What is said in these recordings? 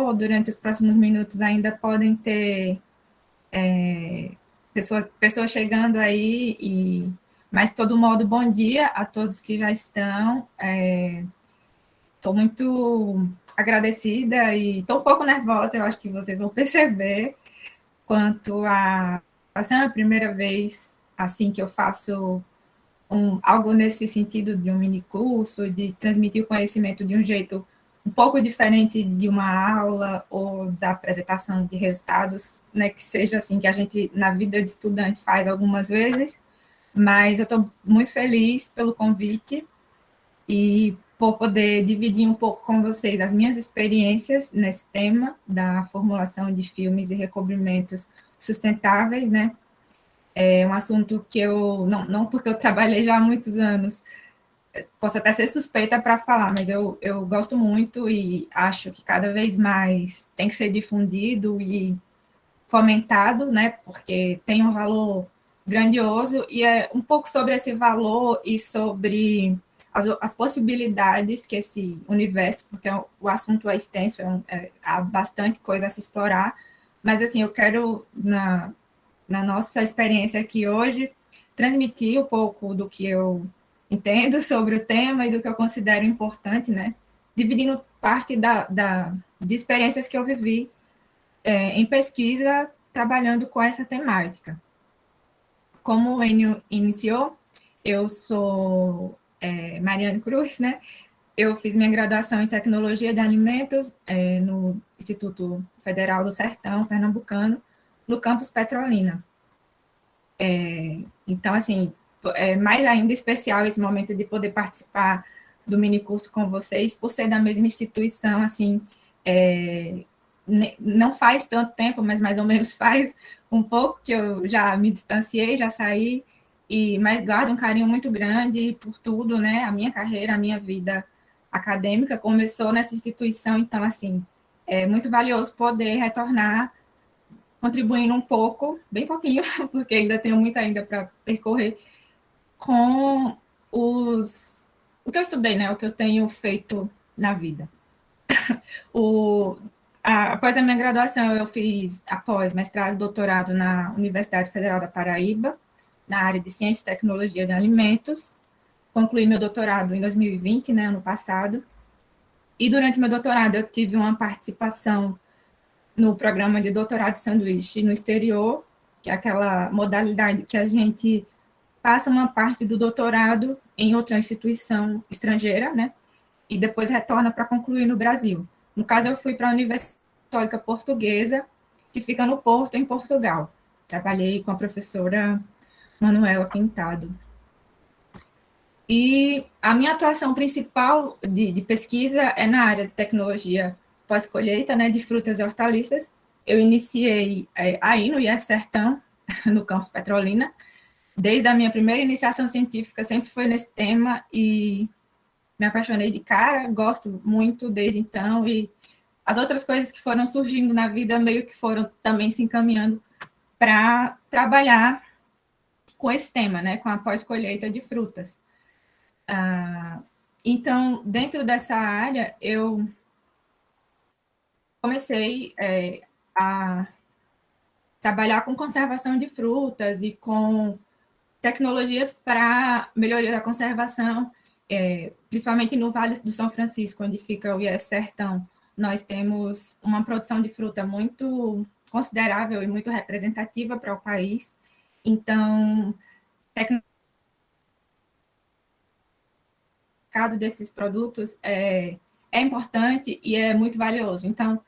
falou, durante os próximos minutos ainda podem ter pessoas chegando aí, mas, de todo modo, bom dia a todos que já estão. Estou muito agradecida e estou um pouco nervosa, eu acho que vocês vão perceber, quanto a ser a primeira vez assim que eu faço algo nesse sentido de um mini curso, de transmitir o conhecimento de um jeito um pouco diferente de uma aula ou da apresentação de resultados, né, que seja assim que a gente na vida de estudante faz algumas vezes, mas eu estou muito feliz pelo convite e por poder dividir um pouco com vocês as minhas experiências nesse tema da formulação de filmes e recobrimentos sustentáveis, né? É um assunto que eu, não porque eu trabalhei já há muitos anos, posso até ser suspeita para falar, mas eu gosto muito e acho que cada vez mais tem que ser difundido e fomentado, né? Porque tem um valor grandioso e é um pouco sobre esse valor e sobre as possibilidades que esse universo, porque o assunto é extenso, há bastante coisa a se explorar, mas assim, eu quero, na nossa experiência aqui hoje, transmitir um pouco do que eu entendo sobre o tema e do que eu considero importante, né? Dividindo parte de experiências que eu vivi em pesquisa trabalhando com essa temática. Como o Enio iniciou, eu sou Mariane Cruz, né? Eu fiz minha graduação em Tecnologia de Alimentos no Instituto Federal do Sertão, pernambucano, no campus Petrolina. Então, assim, é mais ainda especial esse momento de poder participar do minicurso com vocês, por ser da mesma instituição, assim, não faz tanto tempo, mas mais ou menos faz um pouco que eu já me distanciei, já saí, mas guardo um carinho muito grande por tudo, né? A minha carreira, a minha vida acadêmica começou nessa instituição, então, assim, é muito valioso poder retornar contribuindo um pouco, bem pouquinho, porque ainda tenho muito ainda para percorrer, com o que eu estudei, né? O que eu tenho feito na vida. Após a minha graduação, eu fiz após mestrado e doutorado na Universidade Federal da Paraíba, na área de Ciência e Tecnologia de Alimentos. Concluí meu doutorado em 2020, né, ano passado. E durante meu doutorado, eu tive uma participação no programa de doutorado de sanduíche no exterior, que é aquela modalidade que a gente passa uma parte do doutorado em outra instituição estrangeira, né? E depois retorna para concluir no Brasil. No caso, eu fui para a Universidade Católica Portuguesa, que fica no Porto, em Portugal. Trabalhei com a professora Manuela Pintado. E a minha atuação principal de pesquisa é na área de tecnologia pós-colheita, né, de frutas e hortaliças. Eu iniciei aí no IF Sertão, no campus Petrolina. Desde a minha primeira iniciação científica, sempre foi nesse tema e me apaixonei de cara, gosto muito desde então, e as outras coisas que foram surgindo na vida meio que foram também se encaminhando para trabalhar com esse tema, né, com a pós-colheita de frutas. Então, dentro dessa área, eu comecei a trabalhar com conservação de frutas e com tecnologias para melhoria da conservação, principalmente no Vale do São Francisco, onde fica o IES Sertão. Nós temos uma produção de fruta muito considerável e muito representativa para o país. Então, mercado desses produtos é importante e é muito valioso. Então,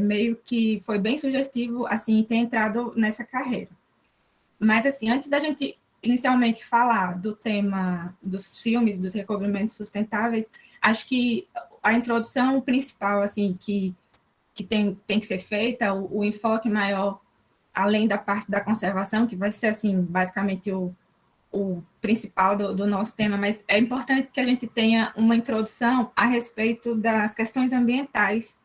meio que foi bem sugestivo, assim, ter entrado nessa carreira. Mas, assim, antes da gente inicialmente falar do tema dos filmes, dos recobrimentos sustentáveis, acho que a introdução principal, assim, que tem que ser feita, o enfoque maior, além da parte da conservação, que vai ser, assim, basicamente o principal do nosso tema, mas é importante que a gente tenha uma introdução a respeito das questões ambientais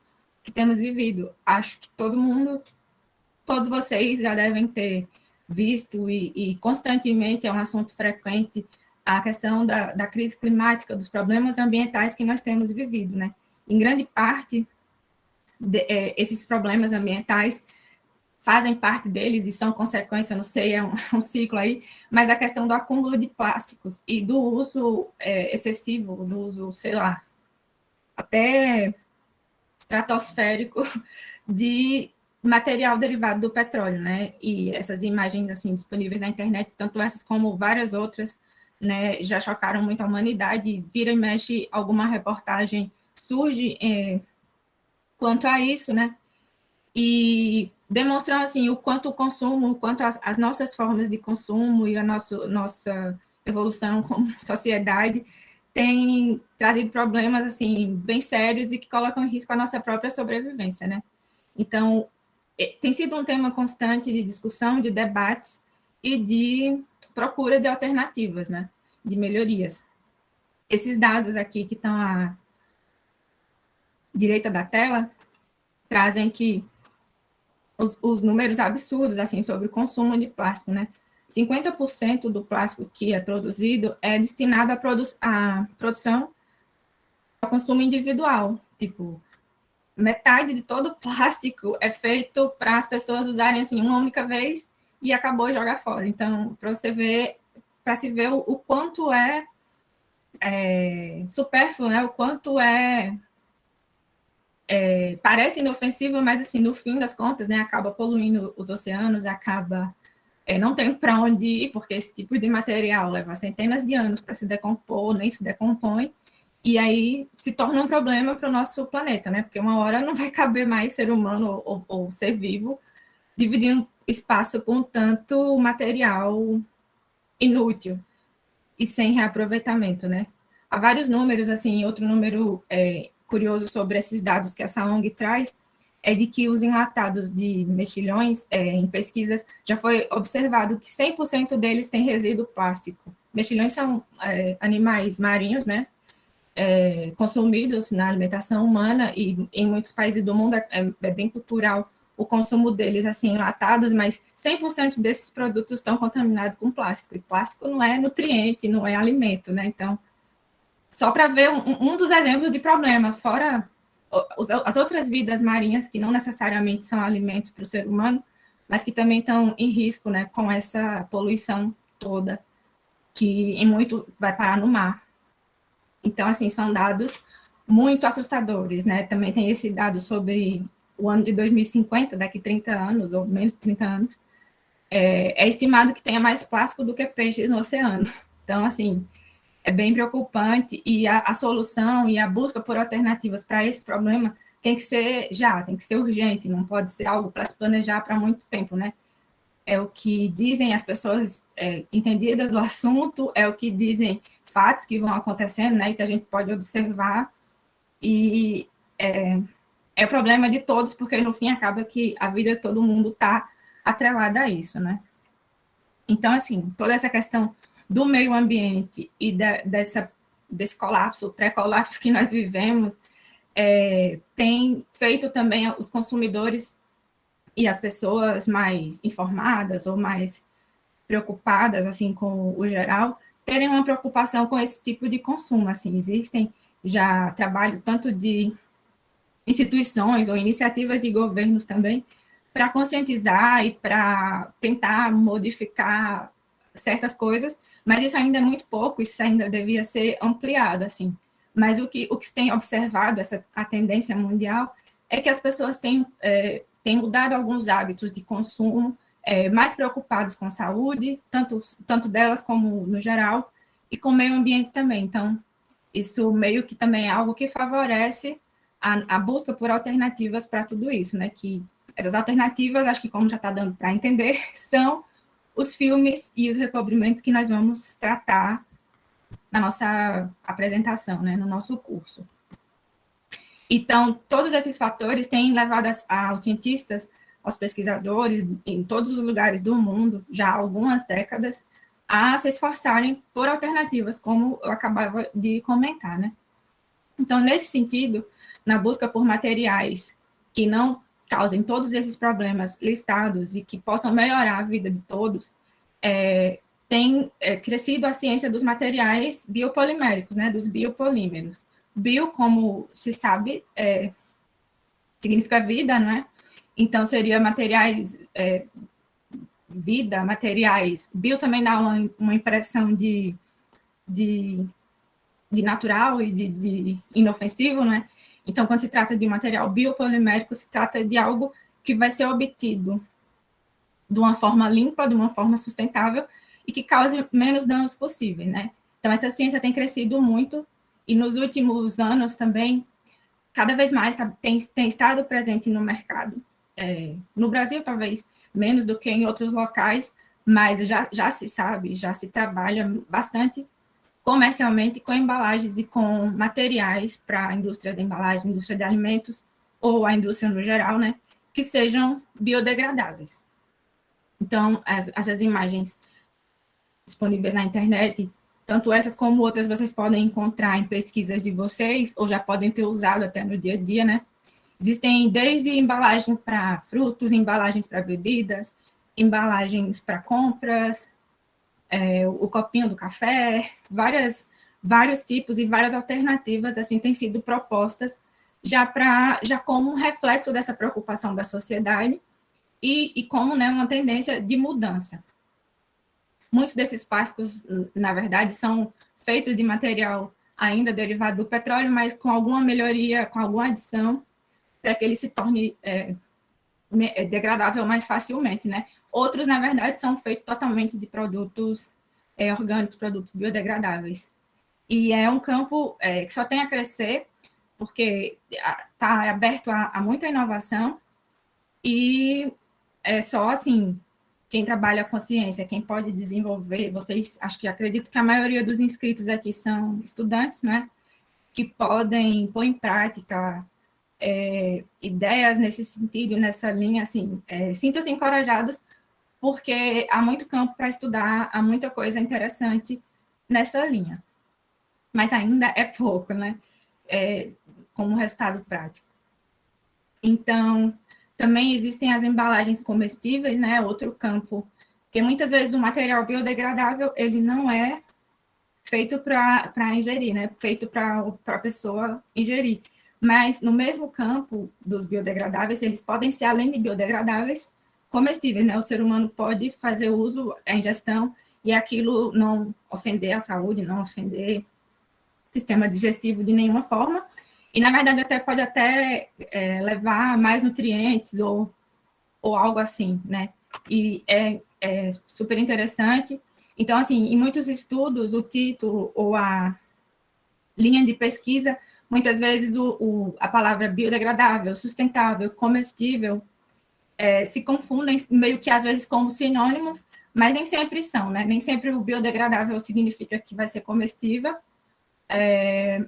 que temos vivido. Acho que todos vocês já devem ter visto e constantemente é um assunto frequente a questão da crise climática, dos problemas ambientais que nós temos vivido, né? Em grande parte, esses problemas ambientais fazem parte deles e são consequência, não sei, é um ciclo aí, mas a questão do acúmulo de plásticos e do uso excessivo, do uso, sei lá, até estratosférico de material derivado do petróleo, né? E essas imagens assim disponíveis na internet, tanto essas como várias outras, né, já chocaram muito a humanidade. Vira e mexe alguma reportagem surge quanto a isso, né? E demonstram assim o quanto o consumo, o quanto as nossas formas de consumo e a nossa evolução como sociedade tem trazido problemas assim bem sérios e que colocam em risco a nossa própria sobrevivência, né? Então, tem sido um tema constante de discussão, de debates e de procura de alternativas, né? De melhorias. Esses dados aqui que estão à direita da tela trazem que os números absurdos assim sobre o consumo de plástico, né? 50% do plástico que é produzido é destinado à produção ao consumo individual. Tipo, metade de todo o plástico é feito para as pessoas usarem assim uma única vez e acabou de jogar fora. Então, para você ver, para se ver o quanto é supérfluo, né? O quanto parece inofensivo, mas assim, no fim das contas, né, acaba poluindo os oceanos, acaba não tem para onde ir, porque esse tipo de material leva centenas de anos para se decompor, nem se decompõe, e aí se torna um problema para o nosso planeta, né? Porque uma hora não vai caber mais ser humano ou ser vivo dividindo espaço com tanto material inútil e sem reaproveitamento, né? Há vários números, assim, outro número curioso sobre esses dados que essa ONG traz é de que os enlatados de mexilhões, em pesquisas, já foi observado que 100% deles têm resíduo plástico. Mexilhões são animais marinhos, né? Consumidos na alimentação humana e em muitos países do mundo é bem cultural o consumo deles assim enlatados, mas 100% desses produtos estão contaminados com plástico. E plástico não é nutriente, não é alimento, né? Então, só para ver um dos exemplos de problema, fora as outras vidas marinhas que não necessariamente são alimentos para o ser humano, mas que também estão em risco, né, com essa poluição toda que em muito vai parar no mar. Então, assim, são dados muito assustadores, né? Também tem esse dado sobre o ano de 2050, daqui 30 anos, ou menos de 30 anos, é estimado que tenha mais plástico do que peixes no oceano. Então, assim, é bem preocupante e a solução e a busca por alternativas para esse problema tem que ser já, tem que ser urgente, não pode ser algo para se planejar para muito tempo, né? É o que dizem as pessoas entendidas do assunto, é o que dizem fatos que vão acontecendo, né, e que a gente pode observar, e é o problema de todos, porque no fim acaba que a vida de todo mundo está atrelada a isso, né? Então, assim, toda essa questão do meio ambiente e desse colapso, pré-colapso que nós vivemos, tem feito também os consumidores e as pessoas mais informadas ou mais preocupadas assim com o geral terem uma preocupação com esse tipo de consumo. Assim, existem já trabalho tanto de instituições ou iniciativas de governos também para conscientizar e para tentar modificar certas coisas, mas isso ainda é muito pouco, isso ainda devia ser ampliado, assim. Mas o que se tem observado, a tendência mundial, é que as pessoas têm mudado alguns hábitos de consumo, mais preocupados com a saúde, tanto delas como no geral, e com o meio ambiente também. Então, isso meio que também é algo que favorece a busca por alternativas para tudo isso, né? Que essas alternativas, acho que como já está dando para entender, são os filmes e os recobrimentos que nós vamos tratar na nossa apresentação, né? No nosso curso. Então, todos esses fatores têm levado aos cientistas, aos pesquisadores, em todos os lugares do mundo, já há algumas décadas, a se esforçarem por alternativas, como eu acabava de comentar, né? Então, nesse sentido, na busca por materiais que não causem todos esses problemas listados e que possam melhorar a vida de todos, tem crescido a ciência dos materiais biopoliméricos, né, dos biopolímeros. Bio, como se sabe, significa vida, não é? Então, seria materiais, vida, materiais. Bio também dá uma impressão de, de natural e de inofensivo, né? Então, quando se trata de material biopolimérico, se trata de algo que vai ser obtido de uma forma limpa, de uma forma sustentável e que cause menos danos possíveis, né? Então, essa ciência tem crescido muito e nos últimos anos também, cada vez mais tem estado presente no mercado. No Brasil, talvez menos do que em outros locais, mas já se sabe, já se trabalha bastante comercialmente com embalagens e com materiais para a indústria de embalagem, indústria de alimentos ou a indústria no geral, né, que sejam biodegradáveis. Então, essas imagens disponíveis na internet, tanto essas como outras, vocês podem encontrar em pesquisas de vocês, ou já podem ter usado até no dia a dia, né? Existem desde embalagem para frutos, embalagens para bebidas, embalagens para compras, o copinho do café, vários tipos e várias alternativas assim têm sido propostas já como um reflexo dessa preocupação da sociedade e como, né, uma tendência de mudança. Muitos desses plásticos, na verdade, são feitos de material ainda derivado do petróleo, mas com alguma melhoria, com alguma adição, para que ele se torne degradável mais facilmente, né? Outros, na verdade, são feitos totalmente de produtos orgânicos, produtos biodegradáveis. E é um campo que só tem a crescer, porque está aberto a muita inovação e é só assim, quem trabalha com ciência, quem pode desenvolver, vocês, acho que acredito que a maioria dos inscritos aqui são estudantes, né, que podem pôr em prática ideias nesse sentido, nessa linha, assim, sintam-se encorajados, porque há muito campo para estudar, há muita coisa interessante nessa linha. Mas ainda é pouco, né, como resultado prático. Então, também existem as embalagens comestíveis, né, outro campo, porque muitas vezes o material biodegradável, ele não é feito para ingerir, né, feito para a pessoa ingerir. Mas no mesmo campo dos biodegradáveis, eles podem ser, além de biodegradáveis, comestíveis, né, o ser humano pode fazer uso, a ingestão, e aquilo não ofender a saúde, não ofender o sistema digestivo de nenhuma forma, e na verdade até pode até levar mais nutrientes ou algo assim, né? E é super interessante. Então, assim, em muitos estudos, o título ou a linha de pesquisa, muitas vezes a palavra biodegradável, sustentável, comestível, se confundem meio que às vezes como sinônimos, mas nem sempre são, né? Nem sempre o biodegradável significa que vai ser comestível,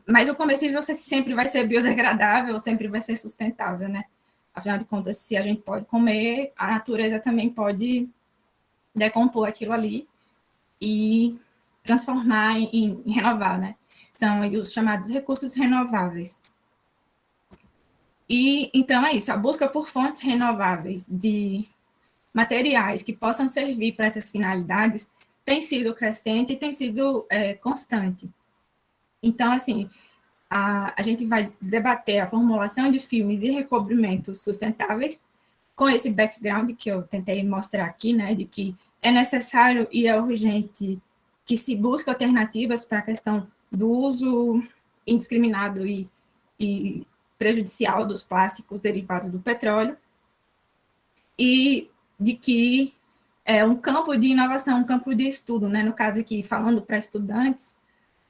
mas o comestível sempre vai ser biodegradável, sempre vai ser sustentável, né? Afinal de contas, se a gente pode comer, a natureza também pode decompor aquilo ali e transformar em renovar, né? São os chamados recursos renováveis. E então é isso, a busca por fontes renováveis de materiais que possam servir para essas finalidades tem sido crescente e tem sido constante. Então, assim, a gente vai debater a formulação de filmes e recobrimentos sustentáveis com esse background que eu tentei mostrar aqui, né, de que é necessário e é urgente que se busque alternativas para a questão do uso indiscriminado e prejudicial dos plásticos derivados do petróleo, e de que é um campo de inovação, um campo de estudo, né, no caso aqui, falando para estudantes,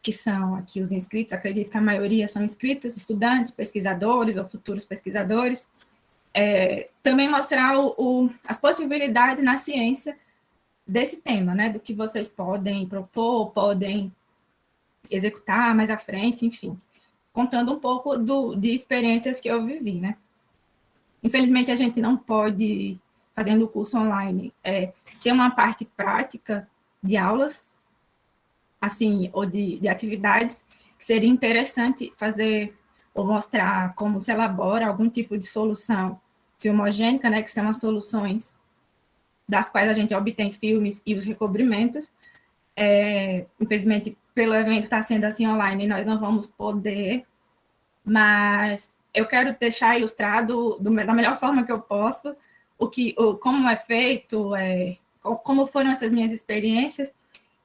que são aqui os inscritos, acredito que a maioria são inscritos, estudantes, pesquisadores ou futuros pesquisadores, também mostrar as possibilidades na ciência desse tema, né, do que vocês podem propor, podem executar mais à frente, enfim, contando um pouco de experiências que eu vivi, né. Infelizmente, a gente não pode, fazendo o curso online, ter uma parte prática de aulas, assim, ou de atividades, que seria interessante fazer ou mostrar como se elabora algum tipo de solução filmogênica, né, que são as soluções das quais a gente obtém filmes e os recobrimentos. Infelizmente, pelo evento estar sendo assim online, nós não vamos poder, mas eu quero deixar ilustrado da melhor forma que eu posso como é feito, como foram essas minhas experiências.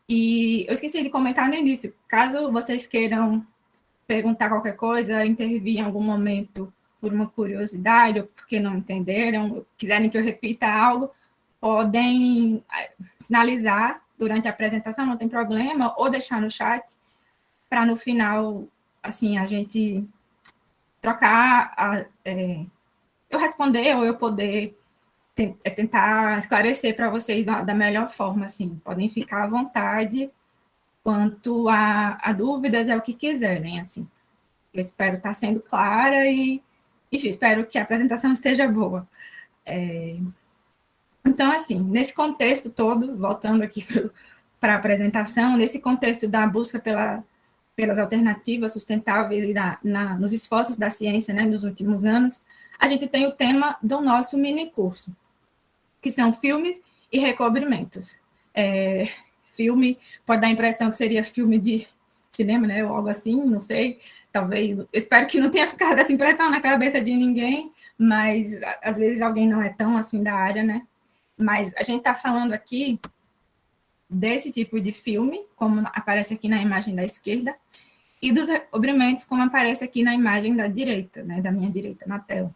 E eu esqueci de comentar no início, caso vocês queiram perguntar qualquer coisa, intervir em algum momento por uma curiosidade ou porque não entenderam, quiserem que eu repita algo, podem sinalizar durante a apresentação, não tem problema, ou deixar no chat, para no final, assim, a gente trocar, eu responder ou eu poder tentar esclarecer para vocês da melhor forma, assim, podem ficar à vontade quanto a dúvidas, é o que quiserem, assim. Eu espero estar sendo clara e, enfim, espero que a apresentação esteja boa. Então, assim, nesse contexto todo, voltando aqui para a apresentação, nesse contexto da busca pelas alternativas sustentáveis e nos esforços da ciência, né, nos últimos anos, a gente tem o tema do nosso mini curso, que são filmes e recobrimentos. Filme pode dar a impressão que seria filme de cinema, né, ou algo assim, não sei, talvez, eu espero que não tenha ficado essa impressão na cabeça de ninguém, mas às vezes alguém não é tão assim da área, né? Mas a gente está falando aqui desse tipo de filme, como aparece aqui na imagem da esquerda, e dos recobrimentos, como aparece aqui na imagem da direita, né, da minha direita, na tela,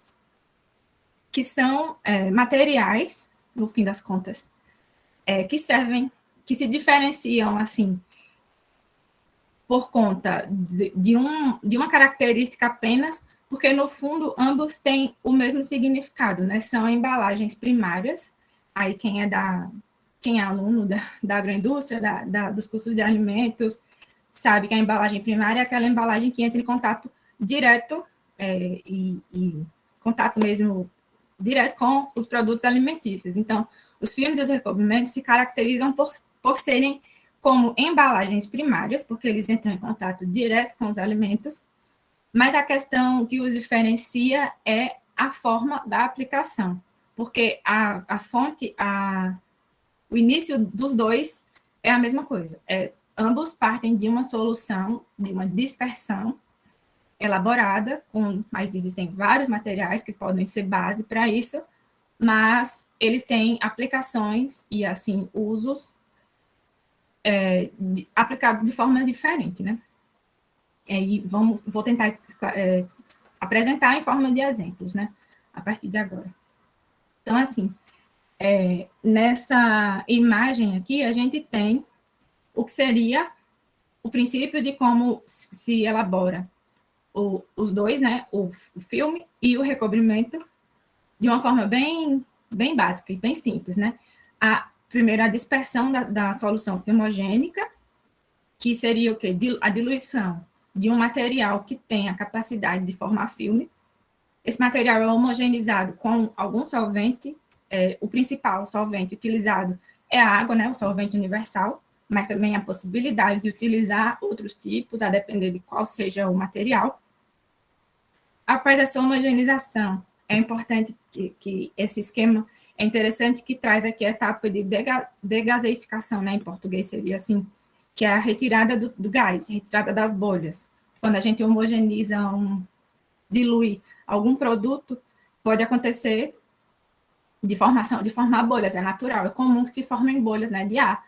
que são materiais, no fim das contas, que servem, que se diferenciam, assim, por conta de uma característica apenas, porque, no fundo, ambos têm o mesmo significado, né? São embalagens primárias, aí quem é aluno da agroindústria, dos cursos de alimentos, sabe que a embalagem primária é aquela embalagem que entra em contato direto, e contato mesmo direto com os produtos alimentícios. Então, os filmes e os recobrimentos se caracterizam por serem como embalagens primárias, porque eles entram em contato direto com os alimentos, mas a questão que os diferencia é a forma da aplicação, porque a fonte, o início dos dois é a mesma coisa. Ambos partem de uma solução, de uma dispersão elaborada, mas existem vários materiais que podem ser base para isso, mas eles têm aplicações e, assim, usos aplicados de formas diferentes, né? E vou tentar apresentar em forma de exemplos, né? A partir de agora. Então, assim, nessa imagem aqui, a gente tem o que seria o princípio de como se elabora os dois, né? O filme e o recobrimento, de uma forma bem básica e bem simples, né? Primeiro, a dispersão da solução filmogênica, que seria o quê? A diluição de um material que tem a capacidade de formar filme. Esse material é homogeneizado com algum solvente, o principal solvente utilizado é a água, né, o solvente universal, mas também a possibilidade de utilizar outros tipos, a depender de qual seja o material. Após essa homogeneização, é importante que esse esquema é interessante que traz aqui a etapa de degaseificação, né, em português seria assim, que é a retirada do gás, retirada das bolhas. Quando a gente homogeneiza, dilui algum produto, pode acontecer de formar bolhas, é natural, é comum que se formem bolhas, né, de ar,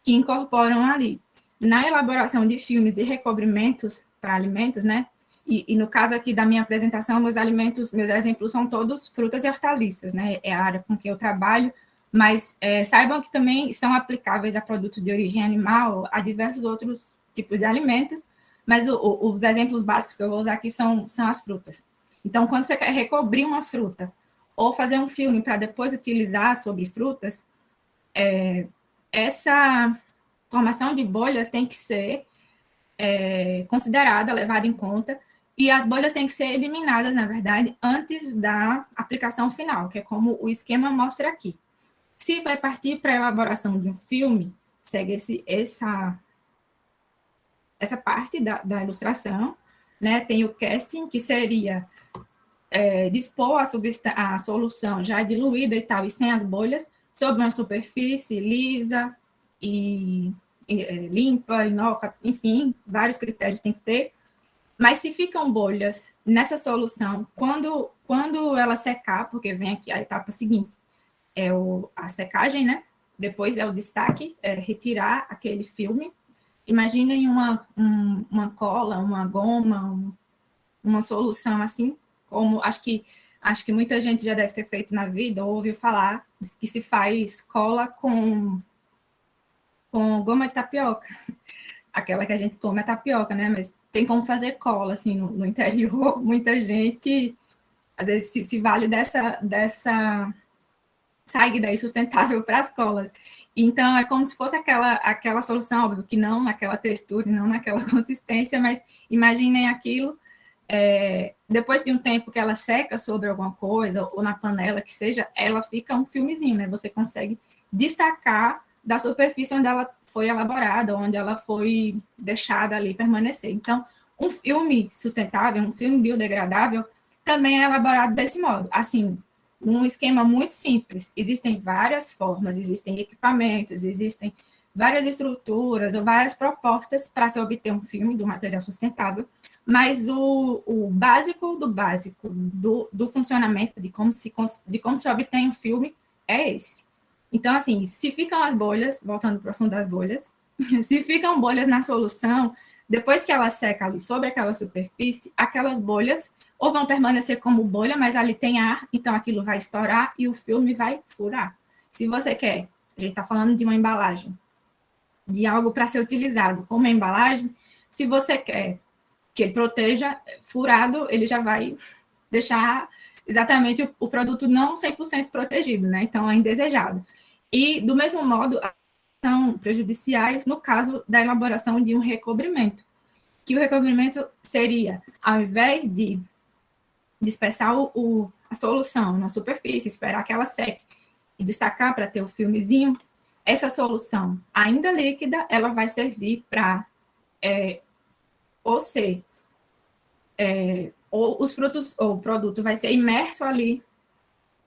que incorporam ali. Na elaboração de filmes e recobrimentos para alimentos, né, e no caso aqui da minha apresentação, meus exemplos são todos frutas e hortaliças, né, é a área com que eu trabalho, mas saibam que também são aplicáveis a produtos de origem animal, a diversos outros tipos de alimentos, mas os exemplos básicos que eu vou usar aqui são as frutas. Então, quando você quer recobrir uma fruta ou fazer um filme para depois utilizar sobre frutas, essa formação de bolhas tem que ser considerada, levada em conta, e as bolhas têm que ser eliminadas, na verdade, antes da aplicação final, que é como o esquema mostra aqui. Se vai partir para a elaboração de um filme, segue essa parte da ilustração, né? Tem o casting, que seria dispor a solução já diluída e tal, e sem as bolhas, sobre uma superfície lisa e limpa, inócua, enfim, vários critérios tem que ter. Mas se ficam bolhas nessa solução, quando ela secar, porque vem aqui a etapa seguinte, a secagem, né? Depois é o destaque, retirar aquele filme. Imaginem uma cola, uma goma, uma solução assim, como acho que muita gente já deve ter feito na vida, ou ouviu falar, que se faz cola com goma de tapioca. Aquela que a gente come é tapioca, né? Mas tem como fazer cola, assim, no interior. Muita gente, às vezes, se vale dessa saída aí sustentável para as colas. Então, é como se fosse aquela solução, óbvio que não naquela textura, não naquela consistência, mas imaginem aquilo, depois de um tempo que ela seca sobre alguma coisa, ou na panela que seja, ela fica um filmezinho, né? Você consegue destacar da superfície onde ela foi elaborada, onde ela foi deixada ali permanecer. Então, um filme sustentável, um filme biodegradável, também é elaborado desse modo. Assim, num esquema muito simples. Existem várias formas, existem equipamentos, existem várias estruturas ou várias propostas para se obter um filme do material sustentável, mas o básico do básico do funcionamento, de como se obtém um filme, é esse. Então, assim, se ficam as bolhas, voltando para o assunto das bolhas, se ficam bolhas na solução, depois que ela seca ali sobre aquela superfície, aquelas bolhas ou vão permanecer como bolha, mas ali tem ar, então aquilo vai estourar e o filme vai furar. Se você quer, a gente está falando de uma embalagem, de algo para ser utilizado como embalagem, se você quer que ele proteja, furado, ele já vai deixar exatamente o produto não 100% protegido, né? Então é indesejado. E, do mesmo modo, são prejudiciais no caso da elaboração de um recobrimento, que o recobrimento seria, ao invés de dispersar a solução na superfície, esperar que ela seque e destacar para ter o filmezinho, essa solução ainda líquida, ela vai servir para ou ser, ou os frutos, ou o produto vai ser imerso ali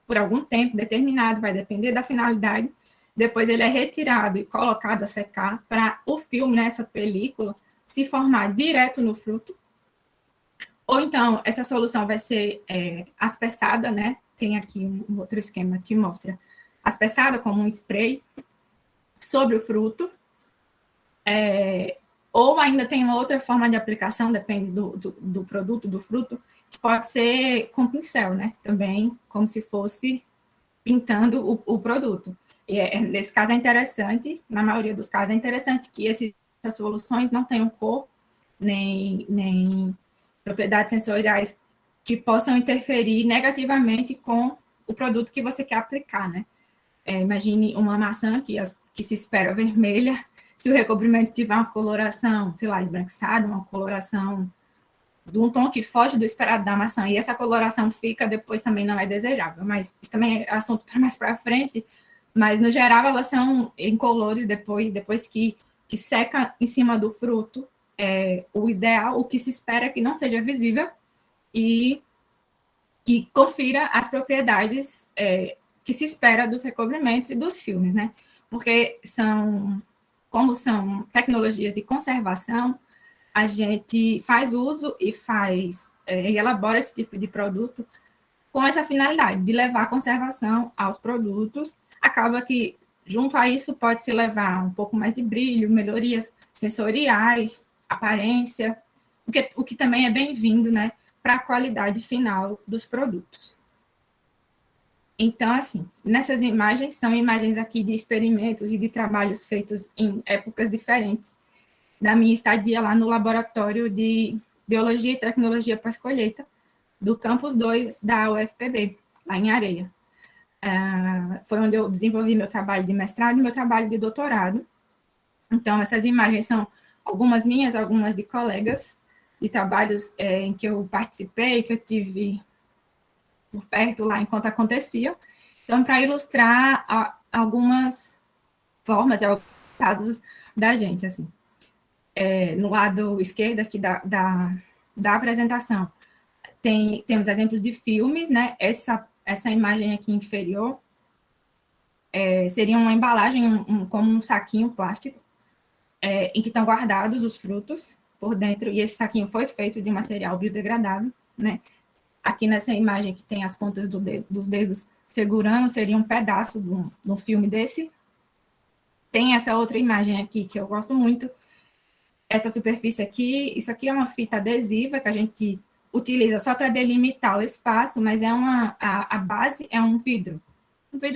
por algum tempo determinado, vai depender da finalidade, depois ele é retirado e colocado a secar para o filme, nessa película, se formar direto no fruto, ou então essa solução vai ser aspersada, né? Tem aqui um outro esquema que mostra aspersada como um spray sobre o fruto, ou ainda tem uma outra forma de aplicação, depende do produto, do fruto, que pode ser com pincel, né? Também como se fosse pintando o produto. E nesse caso é interessante, na maioria dos casos é interessante que essas soluções não tenham cor, nem propriedades sensoriais que possam interferir negativamente com o produto que você quer aplicar, né? Imagine uma maçã que se espera vermelha, se o recobrimento tiver uma coloração, sei lá, esbranquiçada, uma coloração de um tom que foge do esperado da maçã, e essa coloração fica, depois também não é desejável, mas isso também é assunto para mais para frente, mas no geral elas são incolores depois que seca em cima do fruto, o ideal, o que se espera é que não seja visível e que confira as propriedades que se espera dos recobrimentos e dos filmes, né? Porque como são tecnologias de conservação, a gente faz uso e elabora esse tipo de produto com essa finalidade de levar conservação aos produtos. Acaba que, junto a isso, pode-se levar um pouco mais de brilho, melhorias sensoriais, aparência, o que também é bem-vindo, né, para a qualidade final dos produtos. Então, assim, nessas imagens, são imagens aqui de experimentos e de trabalhos feitos em épocas diferentes, da minha estadia lá no laboratório de Biologia e Tecnologia pós-colheita, do Campus 2 da UFPB, lá em Areia. Foi onde eu desenvolvi meu trabalho de mestrado e meu trabalho de doutorado. Então, essas imagens são algumas minhas, algumas de colegas, de trabalhos em que eu participei, que eu tive por perto lá enquanto acontecia. Então, para ilustrar algumas formas, resultados da gente, assim. No lado esquerdo aqui da apresentação, temos exemplos de filmes, né? Essa imagem aqui inferior seria uma embalagem, como um saquinho plástico, em que estão guardados os frutos. por dentro, e esse saquinho foi feito de material biodegradável, né? Aqui nessa imagem que tem as pontas dos dedos segurando, seria um pedaço de um filme desse. Tem essa outra imagem aqui que eu gosto muito. Essa superfície aqui, isso aqui é uma fita adesiva que a gente utiliza só para delimitar o espaço, mas a base é um vidro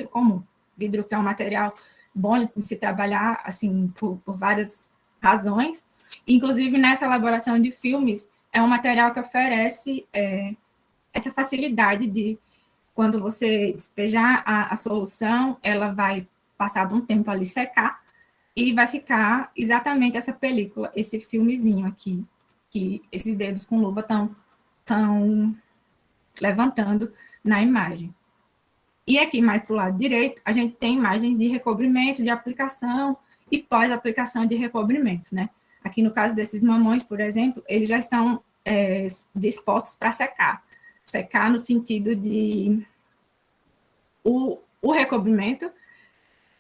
comum, vidro que é um material bom de se trabalhar, assim, por várias razões. Inclusive, nessa elaboração de filmes, é um material que oferece essa facilidade de, quando você despejar a solução, ela vai passar um tempo ali secar, e vai ficar exatamente essa película, esse filmezinho aqui, que esses dedos com luva estão levantando na imagem. E aqui, mais para o lado direito, a gente tem imagens de recobrimento, de aplicação e pós-aplicação de recobrimentos, né? Aqui no caso desses mamões, por exemplo, eles já estão dispostos para secar. Secar no sentido de o recobrimento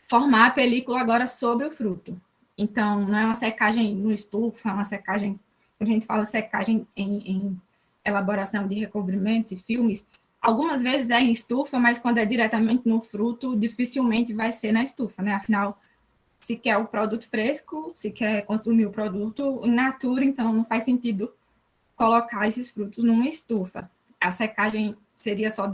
formar a película agora sobre o fruto. Então, não é uma secagem no estufa, é uma secagem, a gente fala secagem em elaboração de recobrimentos e filmes, algumas vezes é em estufa, mas quando é diretamente no fruto, dificilmente vai ser na estufa, né? Afinal, se quer o produto fresco, se quer consumir o produto in natura, então não faz sentido colocar esses frutos numa estufa. A secagem seria só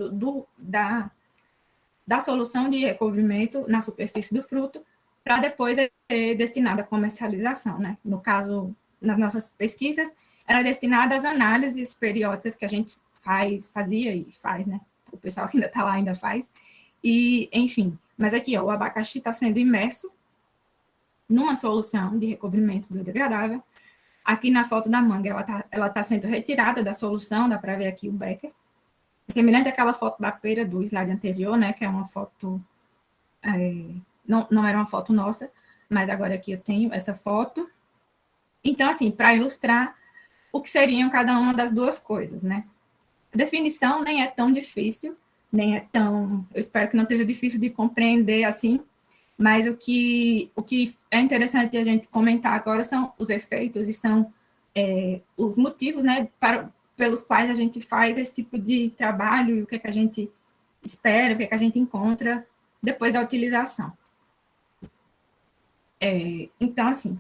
da solução de recobrimento na superfície do fruto, para depois ser destinada à comercialização, né? No caso, nas nossas pesquisas, era destinada às análises periódicas que a gente fazia e faz, né? O pessoal que ainda está lá ainda faz. E, enfim, mas aqui, ó, o abacaxi está sendo imerso numa solução de recobrimento biodegradável. Aqui na foto da manga, ela tá sendo retirada da solução, dá para ver aqui o becker. Semelhante àquela foto da pera do slide anterior, né, que é uma foto, não era uma foto nossa, mas agora aqui eu tenho essa foto. Então, assim, para ilustrar o que seriam cada uma das duas coisas, né. A definição nem é tão difícil, nem é tão, eu espero que não seja difícil de compreender assim, mas o que é interessante a gente comentar agora são os efeitos e são os motivos, né, pelos quais a gente faz esse tipo de trabalho e o que é que a gente espera, o que é que a gente encontra depois da utilização. Então, assim,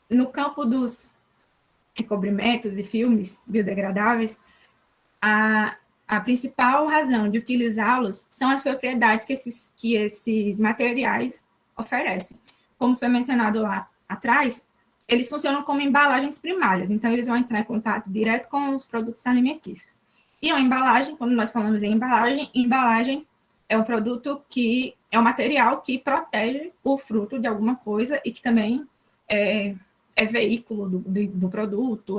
no campo dos recobrimentos e filmes biodegradáveis, a principal razão de utilizá-los são as propriedades que esses materiais oferecem. Como foi mencionado lá atrás, eles funcionam como embalagens primárias, então eles vão entrar em contato direto com os produtos alimentícios. E a embalagem, quando nós falamos em embalagem é um produto que é um material que protege o fruto de alguma coisa e que também é veículo do produto,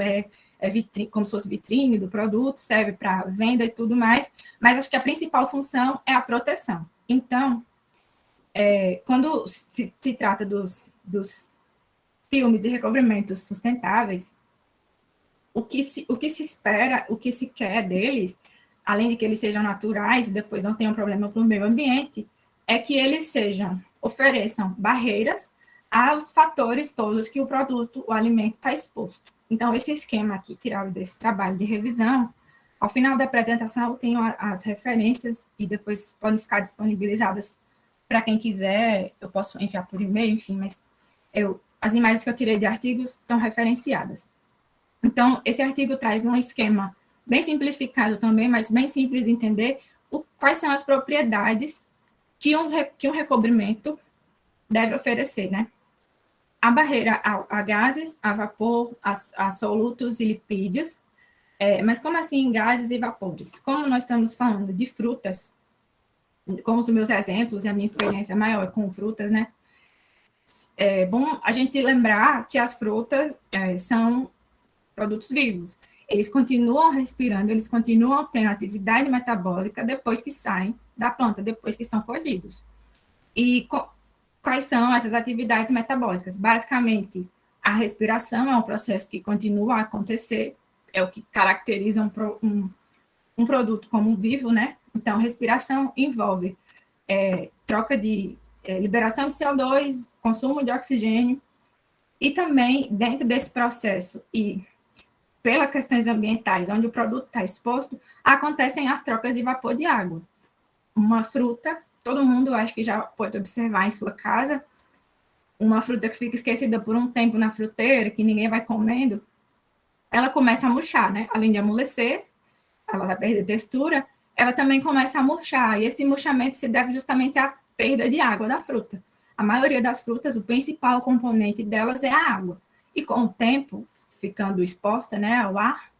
vitrine, como se fosse vitrine do produto, serve para venda e tudo mais, mas acho que a principal função é a proteção. Então, quando se trata dos filmes e recobrimentos sustentáveis, o que se espera, o que se quer deles, além de que eles sejam naturais e depois não tenham problema para o meio ambiente, é que eles ofereçam barreiras aos fatores todos que o produto, o alimento está exposto. Então, esse esquema aqui, tirado desse trabalho de revisão, ao final da apresentação eu tenho as referências e depois podem ficar disponibilizadas para quem quiser, eu posso enviar por e-mail, enfim, mas as imagens que eu tirei de artigos estão referenciadas. Então, esse artigo traz um esquema bem simplificado também, mas bem simples de entender, quais são as propriedades que um recobrimento deve oferecer, né? A barreira a gases, a vapor, a solutos e lipídios, mas como assim gases e vapores? Como nós estamos falando de frutas, com os meus exemplos e a minha experiência maior com frutas, né? É bom a gente lembrar que as frutas são produtos vivos. Eles continuam respirando, eles continuam tendo atividade metabólica depois que saem da planta, depois que são colhidos. E quais são essas atividades metabólicas? Basicamente, a respiração é um processo que continua a acontecer, é o que caracteriza um produto como vivo, né? Então, respiração envolve troca de liberação de CO2, consumo de oxigênio E também, dentro desse processo, e pelas questões ambientais, onde o produto está exposto, acontecem as trocas de vapor de água. Uma fruta, todo mundo acho que já pode observar em sua casa, uma fruta que fica esquecida por um tempo na fruteira, que ninguém vai comendo, ela começa a murchar, né? Além de amolecer, ela vai perder textura, ela também começa a murchar. E esse murchamento se deve justamente à perda de água da fruta. A maioria das frutas, o principal componente delas é a água. E com o tempo, ficando exposta, né, ao ar,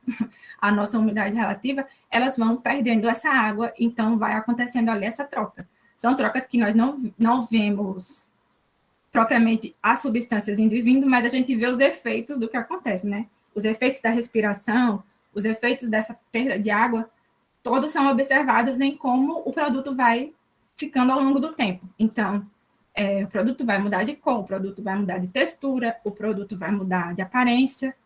a nossa umidade relativa, elas vão perdendo essa água, então vai acontecendo ali essa troca. São trocas que nós não vemos propriamente as substâncias indo e vindo, mas a gente vê os efeitos do que acontece, né? Os efeitos da respiração, os efeitos dessa perda de água, todos são observados em como o produto vai ficando ao longo do tempo. Então, o produto vai mudar de cor, o produto vai mudar de textura, o produto vai mudar de aparência.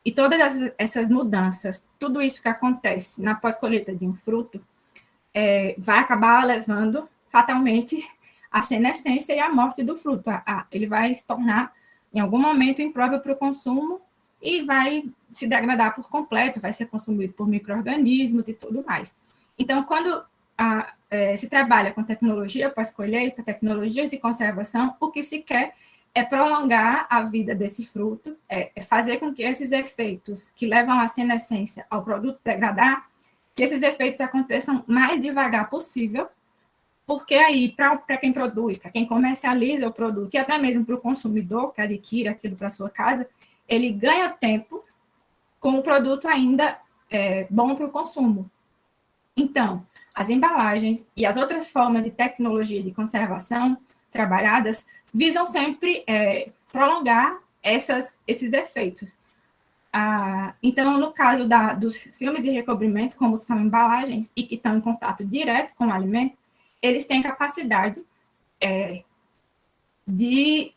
E todas essas mudanças, tudo isso que acontece na pós-colheita de um fruto, vai acabar levando fatalmente a senescência e a morte do fruto. Ele vai se tornar, em algum momento, impróprio para o consumo e vai se degradar por completo, vai ser consumido por micro-organismos e tudo mais. Então, quando se trabalha com tecnologia pós-colheita, tecnologias de conservação, o que se quer é prolongar a vida desse fruto, é fazer com que esses efeitos que levam à senescência ao produto degradar, que esses efeitos aconteçam mais devagar possível, porque aí, para quem produz, para quem comercializa o produto, e até mesmo para o consumidor que adquire aquilo para sua casa, ele ganha tempo com o produto ainda bom para o consumo. Então, as embalagens e as outras formas de tecnologia de conservação trabalhadas visam sempre prolongar esses efeitos. Então, no caso dos filmes de recobrimentos, como são embalagens e que estão em contato direto com o alimento, eles têm capacidade de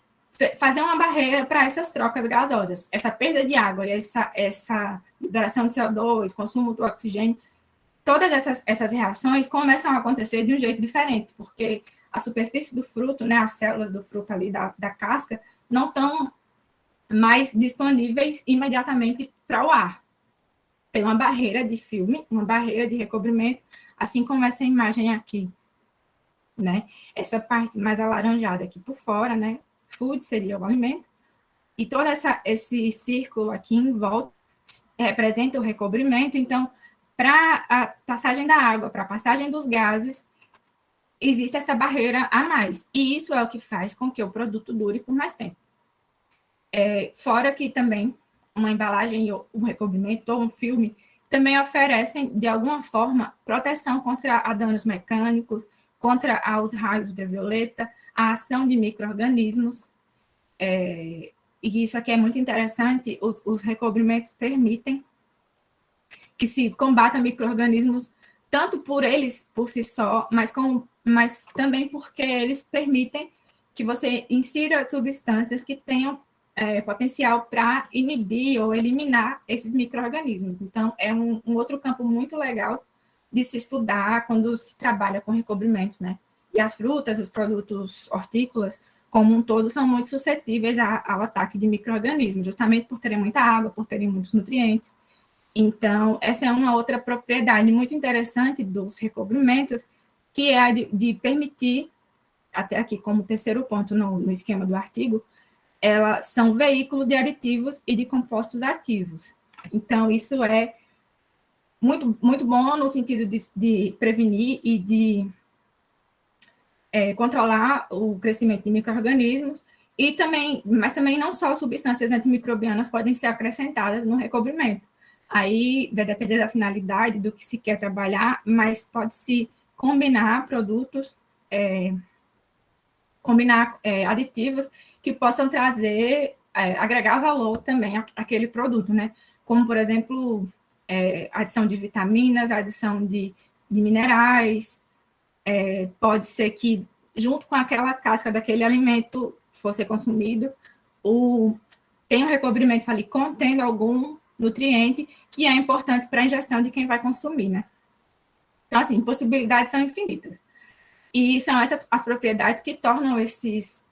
fazer uma barreira para essas trocas gasosas. Essa perda de água e essa liberação de CO2, consumo do oxigênio, todas essas reações começam a acontecer de um jeito diferente, porque a superfície do fruto, né, as células do fruto ali da casca, não estão mais disponíveis imediatamente para o ar. Tem uma barreira de filme, uma barreira de recobrimento, assim como essa imagem aqui, né? Essa parte mais alaranjada aqui por fora, né? Food seria o alimento, e todo esse círculo aqui em volta representa o recobrimento. Então, para a passagem da água, para a passagem dos gases, existe essa barreira a mais, e isso é o que faz com que o produto dure por mais tempo. Fora que também uma embalagem, um recobrimento ou um filme também oferecem, de alguma forma, proteção contra danos mecânicos, contra os raios ultravioleta, a ação de micro-organismos, e isso aqui é muito interessante, os recobrimentos permitem que se combata micro-organismos, tanto por eles, por si só, mas também porque eles permitem que você insira substâncias que tenham potencial para inibir ou eliminar esses micro-organismos. Então, é um outro campo muito legal de se estudar quando se trabalha com recobrimentos, né? E as frutas, os produtos hortícolas, como um todo, são muito suscetíveis ao ataque de micro-organismos, justamente por terem muita água, por terem muitos nutrientes. Então, essa é uma outra propriedade muito interessante dos recobrimentos, que é a de permitir, até aqui como terceiro ponto no esquema do artigo, elas são veículos de aditivos e de compostos ativos. Então, isso é muito, muito bom no sentido de prevenir e de controlar o crescimento de micro-organismos, mas também não só substâncias antimicrobianas podem ser acrescentadas no recobrimento. Aí vai depender da finalidade, do que se quer trabalhar, mas pode-se combinar produtos, aditivos que possam trazer, agregar valor também àquele produto, né? Como, por exemplo, adição de vitaminas, adição de minerais, pode ser que, junto com aquela casca daquele alimento que for ser consumido, tem um recobrimento ali contendo algum nutriente que é importante para a ingestão de quem vai consumir, né? Então, assim, possibilidades são infinitas. E são essas as propriedades que tornam esses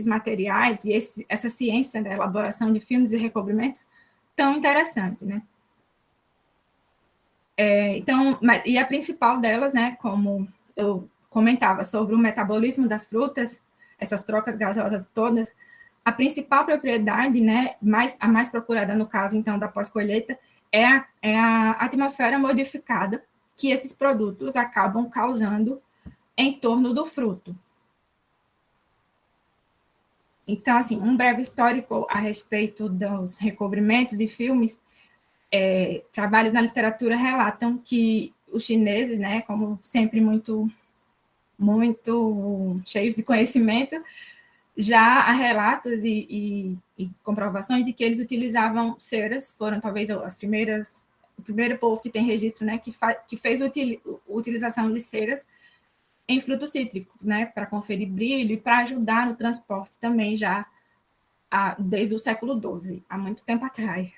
materiais e essa ciência da elaboração de filmes e recobrimentos tão interessante, né? Então, e a principal delas, né, como eu comentava sobre o metabolismo das frutas, essas trocas gasosas todas, a principal propriedade, né, a mais procurada no caso, então, da pós-colheita, é a atmosfera modificada que esses produtos acabam causando em torno do fruto. Então, assim, um breve histórico a respeito dos recobrimentos e filmes. Trabalhos na literatura relatam que os chineses, né, como sempre muito cheios de conhecimento, já há relatos e comprovações de que eles utilizavam ceras, foram talvez o primeiro povo que tem registro, né, que fez utilização de ceras em frutos cítricos, né, para conferir brilho e para ajudar no transporte também já desde o século XII, há muito tempo atrás.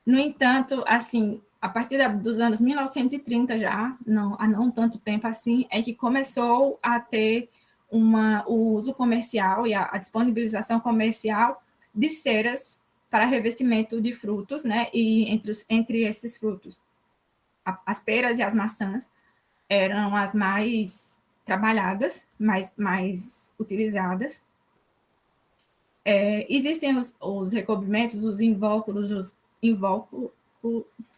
No entanto, assim, a partir dos anos 1930 já, há não tanto tempo assim, é que começou a ter o uso comercial e a disponibilização comercial de ceras para revestimento de frutos, né? E entre esses frutos, as peras e as maçãs eram as mais trabalhadas, mais utilizadas. Existem os recobrimentos, os invólucros,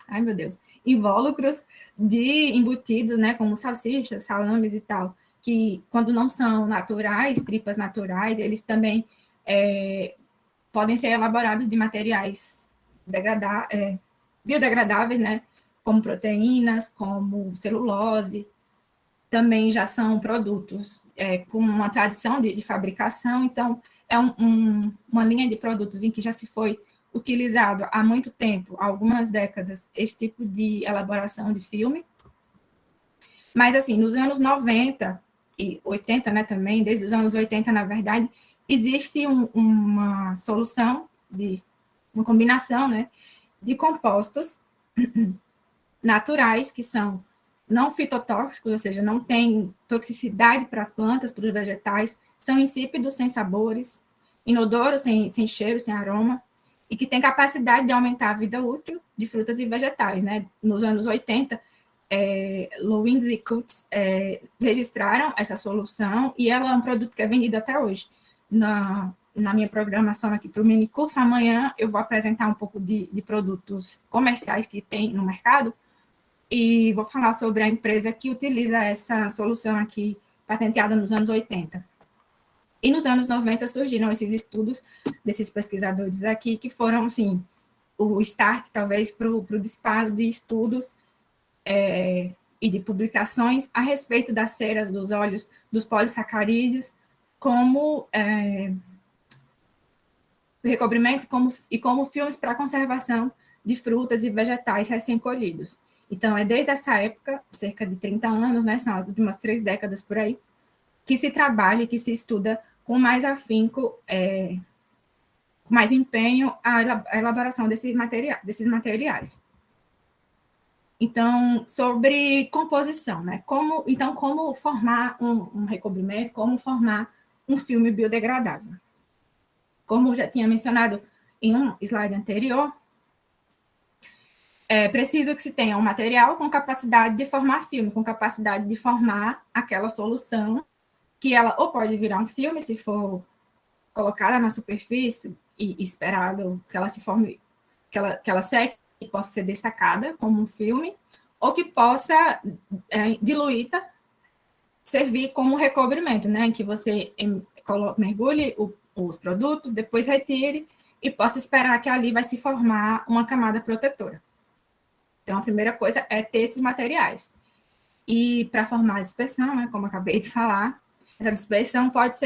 ai meu Deus, invólucros de embutidos, né, como salsichas, salames e tal, que quando não são naturais, tripas naturais, eles também podem ser elaborados de materiais biodegradáveis, né, como proteínas, como celulose, também já são produtos com uma tradição de fabricação, então é uma linha de produtos em que já se foi utilizado há muito tempo, há algumas décadas, esse tipo de elaboração de filme. Mas, assim, nos anos 90 e 80, né, também, desde os anos 80, na verdade, existe uma solução, uma combinação, né, de compostos naturais, que são não fitotóxicos, ou seja, não tem toxicidade para as plantas, para os vegetais, são insípidos, sem sabores, inodoros, sem cheiro, sem aroma, e que tem capacidade de aumentar a vida útil de frutas e vegetais. Né? Nos anos 80, Lewins e Coates registraram essa solução e ela é um produto que é vendido até hoje. Na minha programação aqui para o mini curso, amanhã eu vou apresentar um pouco de produtos comerciais que tem no mercado, e vou falar sobre a empresa que utiliza essa solução aqui, patenteada nos anos 80. E nos anos 90 surgiram esses estudos desses pesquisadores aqui, que foram, assim, o start, talvez, para o disparo de estudos e de publicações a respeito das ceras dos óleos, dos polissacarídeos, como recobrimentos e como filmes para conservação de frutas e vegetais recém-colhidos. Então, é desde essa época, cerca de 30 anos, né, são de umas 3 décadas por aí, que se trabalha e que se estuda com mais afinco, com mais empenho, a elaboração desses materiais. Então, sobre composição, né? Como formar um recobrimento, como formar um filme biodegradável. Como já tinha mencionado em um slide anterior, é preciso que se tenha um material com capacidade de formar filme, com capacidade de formar aquela solução, que ela ou pode virar um filme, se for colocada na superfície e esperado que ela se forme, que ela seque e possa ser destacada como um filme, ou que possa, diluída, servir como recobrimento, né, em que você mergulhe os produtos, depois retire e possa esperar que ali vai se formar uma camada protetora. Então, a primeira coisa é ter esses materiais. E para formar a dispersão, né, como acabei de falar, essa dispersão pode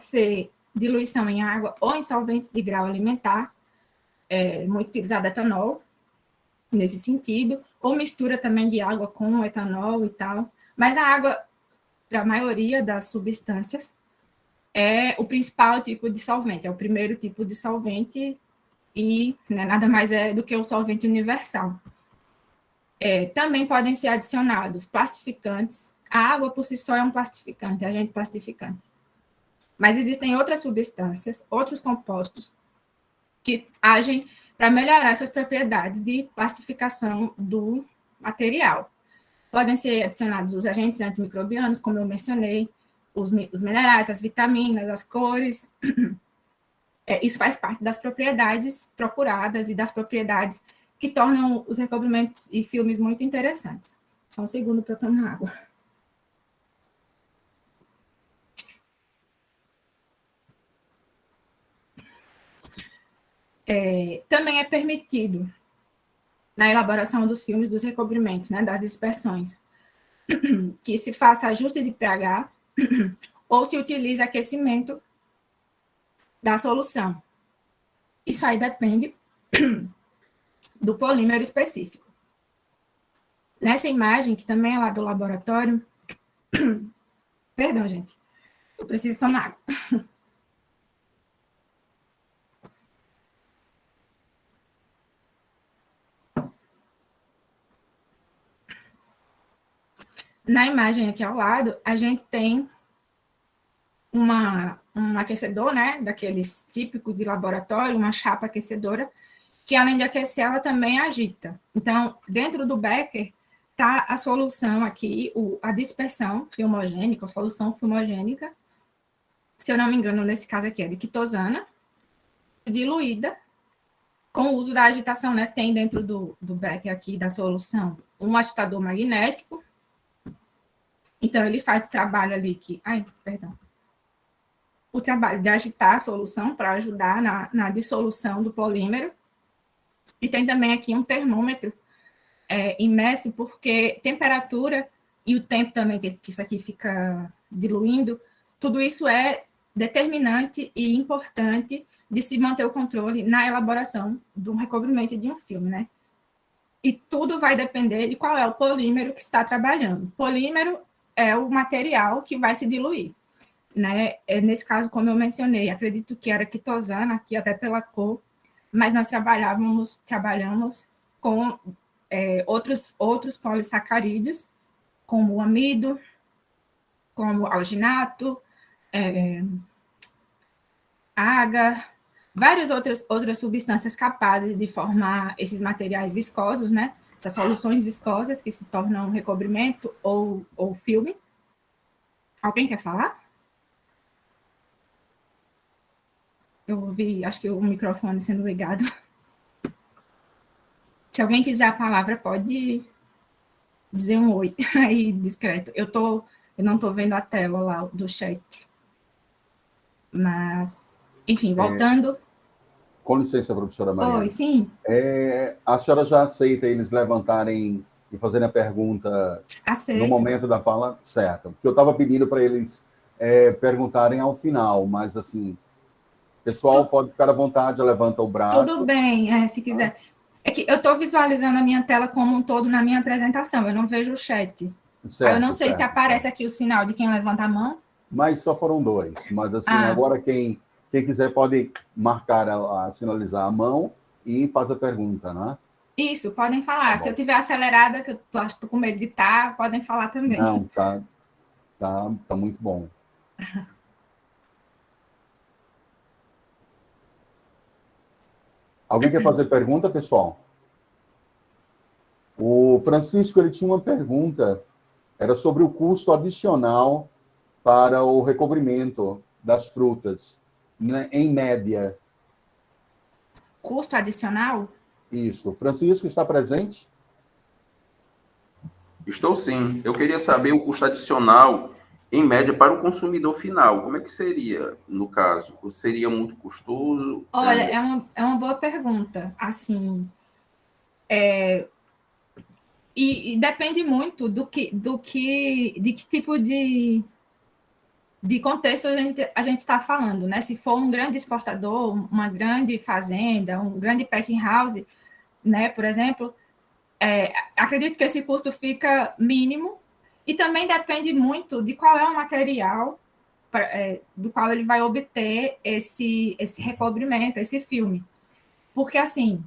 ser diluição em água ou em solventes de grau alimentar, muito utilizado etanol, nesse sentido, ou mistura também de água com etanol e tal. Mas a água, para a maioria das substâncias, é o principal tipo de solvente, é o primeiro tipo de solvente e, né, nada mais é do que o solvente universal. Também podem ser adicionados plastificantes, A água, por si só, é um plastificante, agente plastificante. Mas existem outras substâncias, outros compostos, que agem para melhorar essas propriedades de plastificação do material. Podem ser adicionados os agentes antimicrobianos, como eu mencionei, os minerais, as vitaminas, as cores. Isso faz parte das propriedades procuradas e das propriedades que tornam os recobrimentos e filmes muito interessantes. Só um segundo para eu tomar água. Também é permitido, na elaboração dos filmes, dos recobrimentos, né, das dispersões, que se faça ajuste de pH ou se utilize aquecimento da solução. Isso aí depende do polímero específico. Nessa imagem, que também é lá do laboratório... Perdão, gente. Eu preciso tomar água. Na imagem aqui ao lado, a gente tem um aquecedor, né, daqueles típicos de laboratório, uma chapa aquecedora, que além de aquecer, ela também agita. Então, dentro do becker, está a solução aqui, a dispersão filmogênica, a solução filmogênica, se eu não me engano, nesse caso aqui é de quitosana, diluída, com o uso da agitação, né, tem dentro do becker aqui da solução um agitador magnético. Então, ele faz o trabalho ali que... o trabalho de agitar a solução para ajudar na dissolução do polímero. E tem também aqui um termômetro imerso, porque temperatura e o tempo também que isso aqui fica diluindo, tudo isso é determinante e importante de se manter o controle na elaboração de um recobrimento de um filme, né? E tudo vai depender de qual é o polímero que está trabalhando. Polímero é o material que vai se diluir, né? Nesse caso, como eu mencionei, acredito que era quitosana, aqui até pela cor, mas nós trabalhamos com outros polissacarídeos, como o amido, como o alginato, agar, várias outras substâncias capazes de formar esses materiais viscosos, né? Essas soluções viscosas que se tornam recobrimento ou filme. Alguém quer falar? Eu ouvi, acho que o microfone sendo ligado. Se alguém quiser a palavra, pode dizer um oi aí, discreto. Eu não estou vendo a tela lá do chat. Mas, enfim, voltando... Com licença, professora Mariana. Oi, sim. A senhora já aceita eles levantarem e fazerem a pergunta Aceito. no momento da fala? Certo. Porque eu estava pedindo para eles perguntarem ao final, mas, assim, o pessoal pode ficar à vontade, levanta o braço. Tudo bem, se quiser. É que eu estou visualizando a minha tela como um todo na minha apresentação, eu não vejo o chat. Certo, eu não sei se aparece certo. aqui o sinal de quem levanta a mão. Mas só foram dois. Mas, assim, agora quem quiser pode marcar, sinalizar a mão e faz a pergunta, né? Isso, podem falar. Se eu estiver acelerada, que eu estou com medo de estar, podem falar também. Não, tá muito bom. Alguém quer fazer pergunta, pessoal? O Francisco, ele tinha uma pergunta, era sobre o custo adicional para o recobrimento das frutas, né, em média. Custo adicional? Isso. Francisco, está presente? Estou sim. Eu queria saber o custo adicional, em média, para o consumidor final. Como é que seria, no caso? Seria muito custoso? Olha, é uma boa pergunta. Assim, e depende muito de que tipo de contexto a gente está falando, né? Se for um grande exportador, uma grande fazenda, um grande packing house, né, por exemplo, acredito que esse custo fica mínimo e também depende muito de qual é o material do qual ele vai obter esse recobrimento, esse filme. Porque, assim,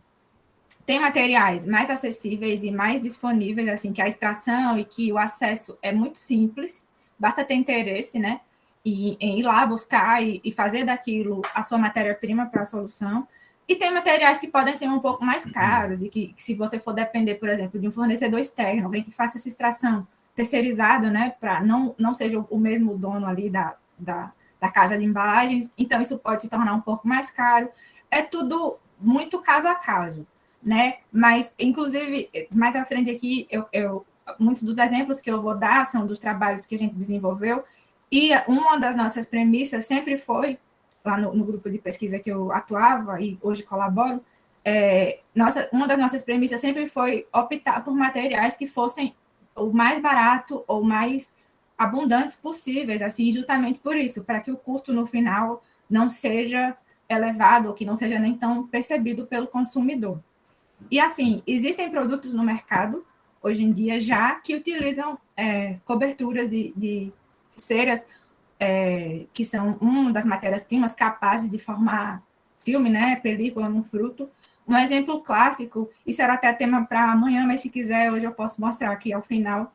Tem materiais mais acessíveis e mais disponíveis, assim, que a extração e que o acesso é muito simples, basta ter interesse, né? E em ir lá buscar e fazer daquilo a sua matéria-prima para a solução. E tem materiais que podem ser um pouco mais caros e que, se você for depender, por exemplo, de um fornecedor externo, alguém que faça essa extração terceirizado, né, para não seja o mesmo dono ali da casa de embalagens, então isso pode se tornar um pouco mais caro. É tudo muito caso a caso, né? Mas, inclusive, mais à frente aqui, muitos dos exemplos que eu vou dar são dos trabalhos que a gente desenvolveu, e uma das nossas premissas sempre foi, lá no grupo de pesquisa que eu atuava e hoje colaboro, uma das nossas premissas sempre foi optar por materiais que fossem o mais barato ou mais abundantes possíveis, assim, justamente por isso, para que o custo no final não seja elevado ou que não seja nem tão percebido pelo consumidor. E, assim, existem produtos no mercado, hoje em dia, já que utilizam coberturas de ceras, que são uma das matérias-primas capazes de formar filme, né, película no fruto. Um exemplo clássico, isso era até tema para amanhã, mas se quiser, hoje eu posso mostrar aqui ao final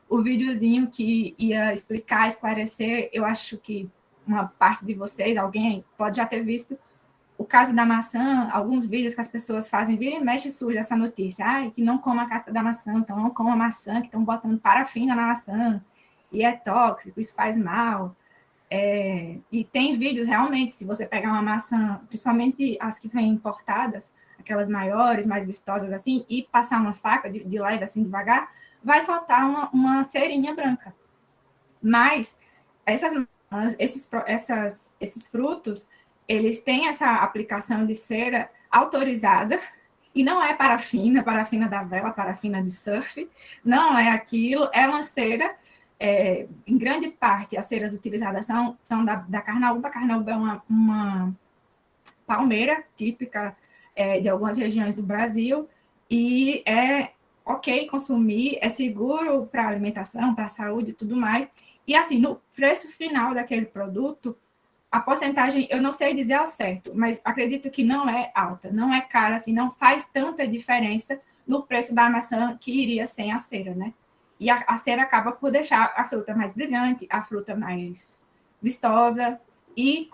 o videozinho que ia explicar, esclarecer. Eu acho que uma parte de vocês, alguém pode já ter visto o caso da maçã, alguns vídeos que as pessoas fazem, vira e mexe surge essa notícia, que não coma a casca da maçã, então não coma a maçã, que estão botando parafina na maçã, e é tóxico, isso faz mal. E tem vídeos, realmente, se você pegar uma maçã, principalmente as que vêm importadas, aquelas maiores, mais vistosas assim, e passar uma faca de leve, assim, devagar, vai soltar uma cerinha branca. Mas esses frutos, eles têm essa aplicação de cera autorizada, e não é parafina da vela, parafina de surf, não é aquilo, é uma cera. Em grande parte, as ceras utilizadas são da carnaúba. A carnaúba é uma palmeira típica de algumas regiões do Brasil, e é ok consumir, é seguro para a alimentação, para a saúde e tudo mais. E, assim, no preço final daquele produto, a porcentagem, eu não sei dizer ao certo, mas acredito que não é alta, não é cara, assim, não faz tanta diferença no preço da maçã que iria sem a cera, né? E a cera acaba por deixar a fruta mais brilhante, a fruta mais vistosa e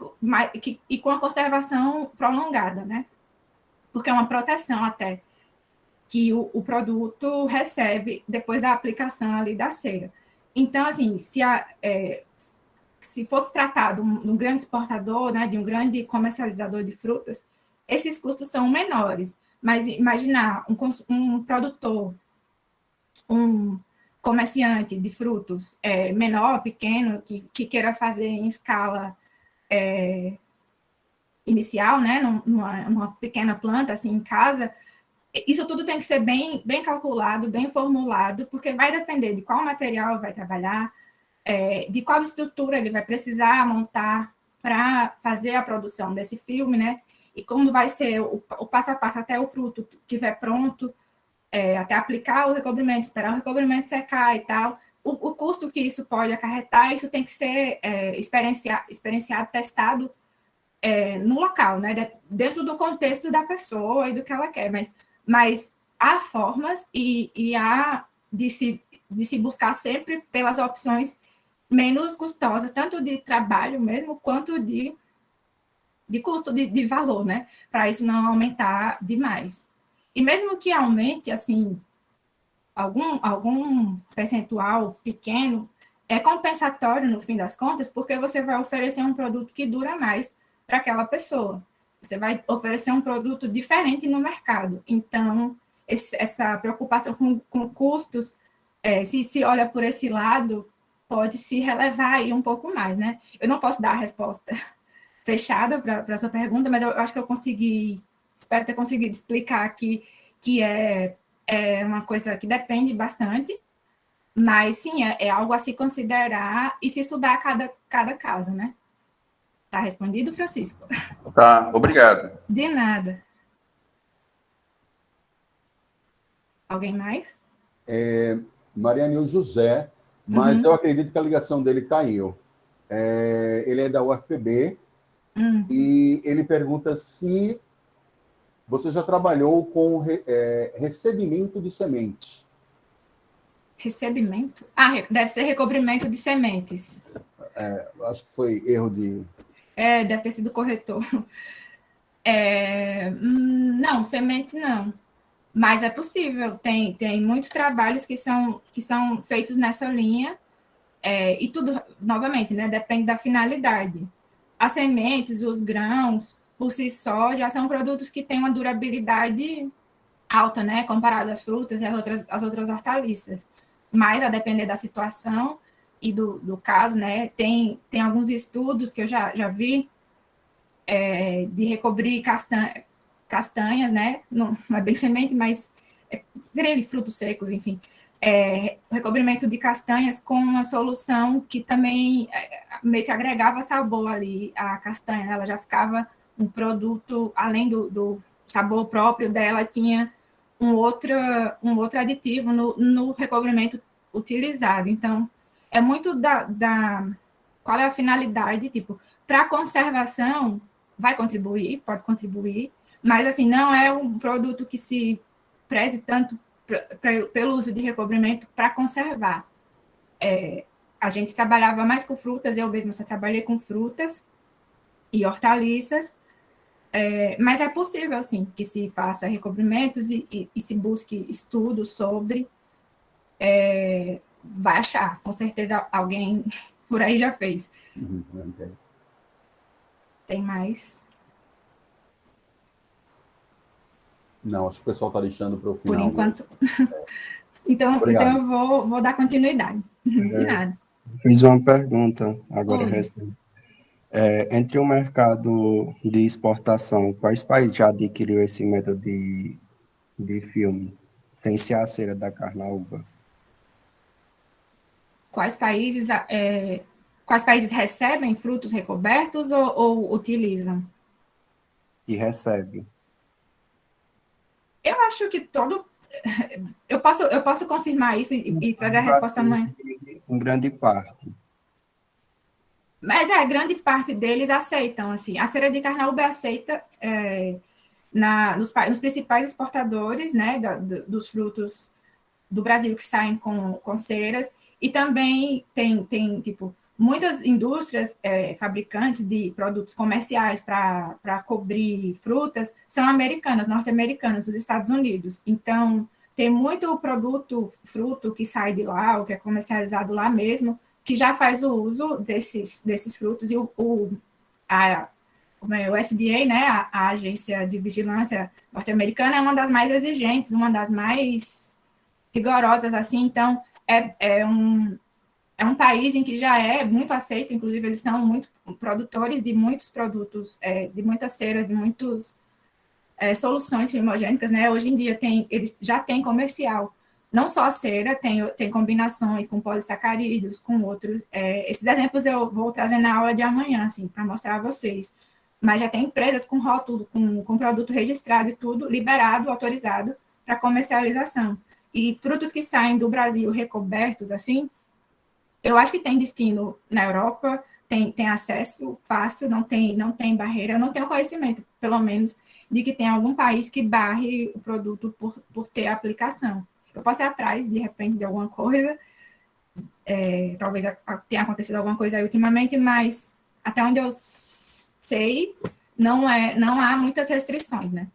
com a conservação prolongada, né? Porque é uma proteção até que o produto recebe depois da aplicação ali da cera. Então, assim, se fosse tratado de um grande exportador, né, de um grande comercializador de frutas, esses custos são menores. Mas imaginar um produtor, um comerciante de frutos menor, pequeno, que queira fazer em escala inicial, né, numa pequena planta, assim, em casa, isso tudo tem que ser bem, bem calculado, bem formulado, porque vai depender de qual material vai trabalhar, de qual estrutura ele vai precisar montar para fazer a produção desse filme, né? E como vai ser o passo a passo até o fruto estiver pronto, até aplicar o recobrimento, esperar o recobrimento secar e tal. O custo que isso pode acarretar, isso tem que ser experienciado, testado no local, né? Dentro do contexto da pessoa e do que ela quer. Mas há formas e há de se buscar sempre pelas opções menos custosas, tanto de trabalho mesmo, quanto de custo, de valor, né? Para isso não aumentar demais. E mesmo que aumente, assim, algum percentual pequeno, é compensatório no fim das contas, porque você vai oferecer um produto que dura mais para aquela pessoa. Você vai oferecer um produto diferente no mercado. Então, essa preocupação com custos, se olha por esse lado, pode se relevar aí um pouco mais, né? Eu não posso dar a resposta fechada para a sua pergunta, mas eu acho que eu consegui, espero ter conseguido explicar aqui que é uma coisa que depende bastante, mas sim, é algo a se considerar e se estudar cada caso, né? Tá respondido, Francisco? Tá, obrigado. De nada. Alguém mais? Mariane, o José, mas eu acredito que a ligação dele caiu. Ele é da UFPB e ele pergunta se você já trabalhou com recebimento de sementes? Recebimento? Deve ser recobrimento de sementes. Acho que foi erro de... Deve ter sido corretor. Não, sementes não. Mas é possível. Tem muitos trabalhos que são feitos nessa linha. E tudo, novamente, né, depende da finalidade. As sementes, os grãos, por si só, já são produtos que têm uma durabilidade alta, né, comparado às frutas e às outras hortaliças. Mas, a depender da situação e do caso, né, tem alguns estudos que eu já vi de recobrir castanhas, né, não é bem semente, mas seria frutos secos, enfim, recobrimento de castanhas com uma solução que também meio que agregava sabor ali à castanha, né? Ela já ficava um produto, além do sabor próprio dela, tinha um outro aditivo no recobrimento utilizado. Então, é muito qual é a finalidade, tipo, para conservação, pode contribuir, mas, assim, não é um produto que se preze tanto pelo uso de recobrimento para conservar. A gente trabalhava mais com frutas, eu mesma só trabalhei com frutas e hortaliças, mas é possível, sim, que se faça recobrimentos e se busque estudos sobre, vai achar, com certeza alguém por aí já fez. Okay. Tem mais? Não, acho que o pessoal está deixando para o final. Por enquanto. Então eu vou dar continuidade. De nada. Fiz uma pergunta agora Oi. recente. Entre o mercado de exportação, quais países já adquiriu esse método de filme? Tem Ceaceira da Carnaúba. Quais países recebem frutos recobertos ou utilizam? E recebe. Eu acho que eu posso confirmar isso e trazer a resposta amanhã. Em grande parte. Mas grande parte deles aceitam, assim. A cera de Carnaúba aceita nos principais exportadores, né, dos frutos do Brasil que saem com ceras, e também tem tipo, muitas indústrias fabricantes de produtos comerciais para cobrir frutas são americanas, norte-americanas, dos Estados Unidos. Então, tem muito fruto que sai de lá, ou que é comercializado lá mesmo, que já faz o uso desses frutos, e o FDA, né, a Agência de Vigilância Norte-Americana, é uma das mais exigentes, uma das mais rigorosas, assim. Então, é um país em que já é muito aceito, inclusive eles são muito produtores de muitos produtos, de muitas ceras, de muitas soluções fumogênicas, né? Hoje em dia eles já têm comercial, não só a cera, tem combinações com polissacarídeos, com outros. Esses exemplos eu vou trazer na aula de amanhã, assim, para mostrar a vocês. Mas já tem empresas com rótulo, com produto registrado e tudo, liberado, autorizado para comercialização. E frutos que saem do Brasil recobertos, assim, eu acho que tem destino na Europa, tem acesso fácil, não tem barreira, eu não tenho conhecimento, pelo menos, de que tem algum país que barre o produto por ter aplicação. Eu posso ir atrás, de repente, de alguma coisa, talvez tenha acontecido alguma coisa aí ultimamente, mas até onde eu sei, não há muitas restrições, né?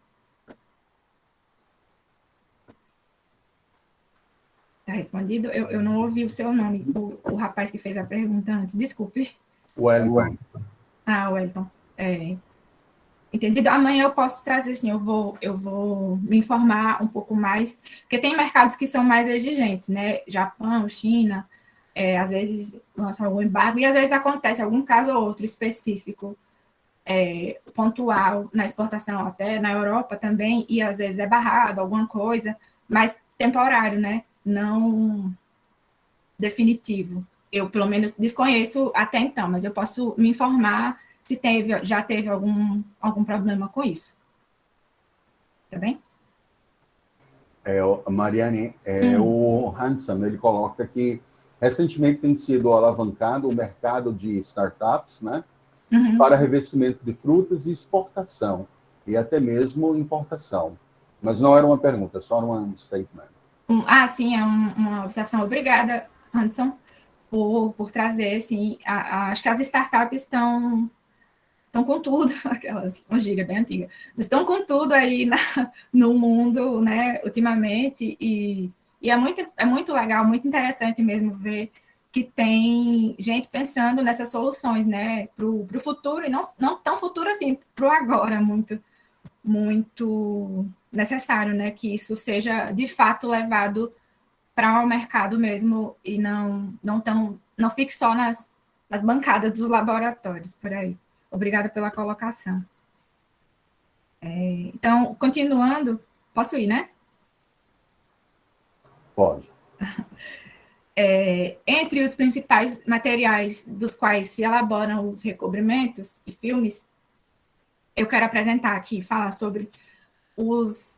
Tá respondido? Eu não ouvi o seu nome, o rapaz que fez a pergunta antes. Desculpe. Wellington. Wellington. Entendido? Amanhã eu posso trazer, assim, eu vou me informar um pouco mais, porque tem mercados que são mais exigentes, né? Japão, China, às vezes lançam algum embargo, e às vezes acontece algum caso ou outro específico, pontual, na exportação até na Europa também, e às vezes é barrado, alguma coisa, mas temporário, né? Não definitivo. Eu, pelo menos, desconheço até então, mas eu posso me informar se já teve algum problema com isso. Tá bem? Mariane, o Hanson, ele coloca que recentemente tem sido alavancado o mercado de startups, né, para revestimento de frutas e exportação. e até mesmo importação. Mas não era uma pergunta, só um statement. Sim, é uma observação. Obrigada, Anderson, por trazer, assim, acho que as startups estão com tudo, aquelas, uma gíria bem antiga, estão com tudo aí no mundo, né, ultimamente, e é muito legal, muito interessante mesmo ver que tem gente pensando nessas soluções, né, para o futuro, e não tão futuro assim, para o agora, muito necessário, né, que isso seja de fato levado para o mercado mesmo e não fique só nas bancadas dos laboratórios por aí. Obrigada pela colocação. Então, continuando, posso ir, né? Pode. Entre os principais materiais dos quais se elaboram os recobrimentos e filmes, eu quero apresentar aqui, falar sobre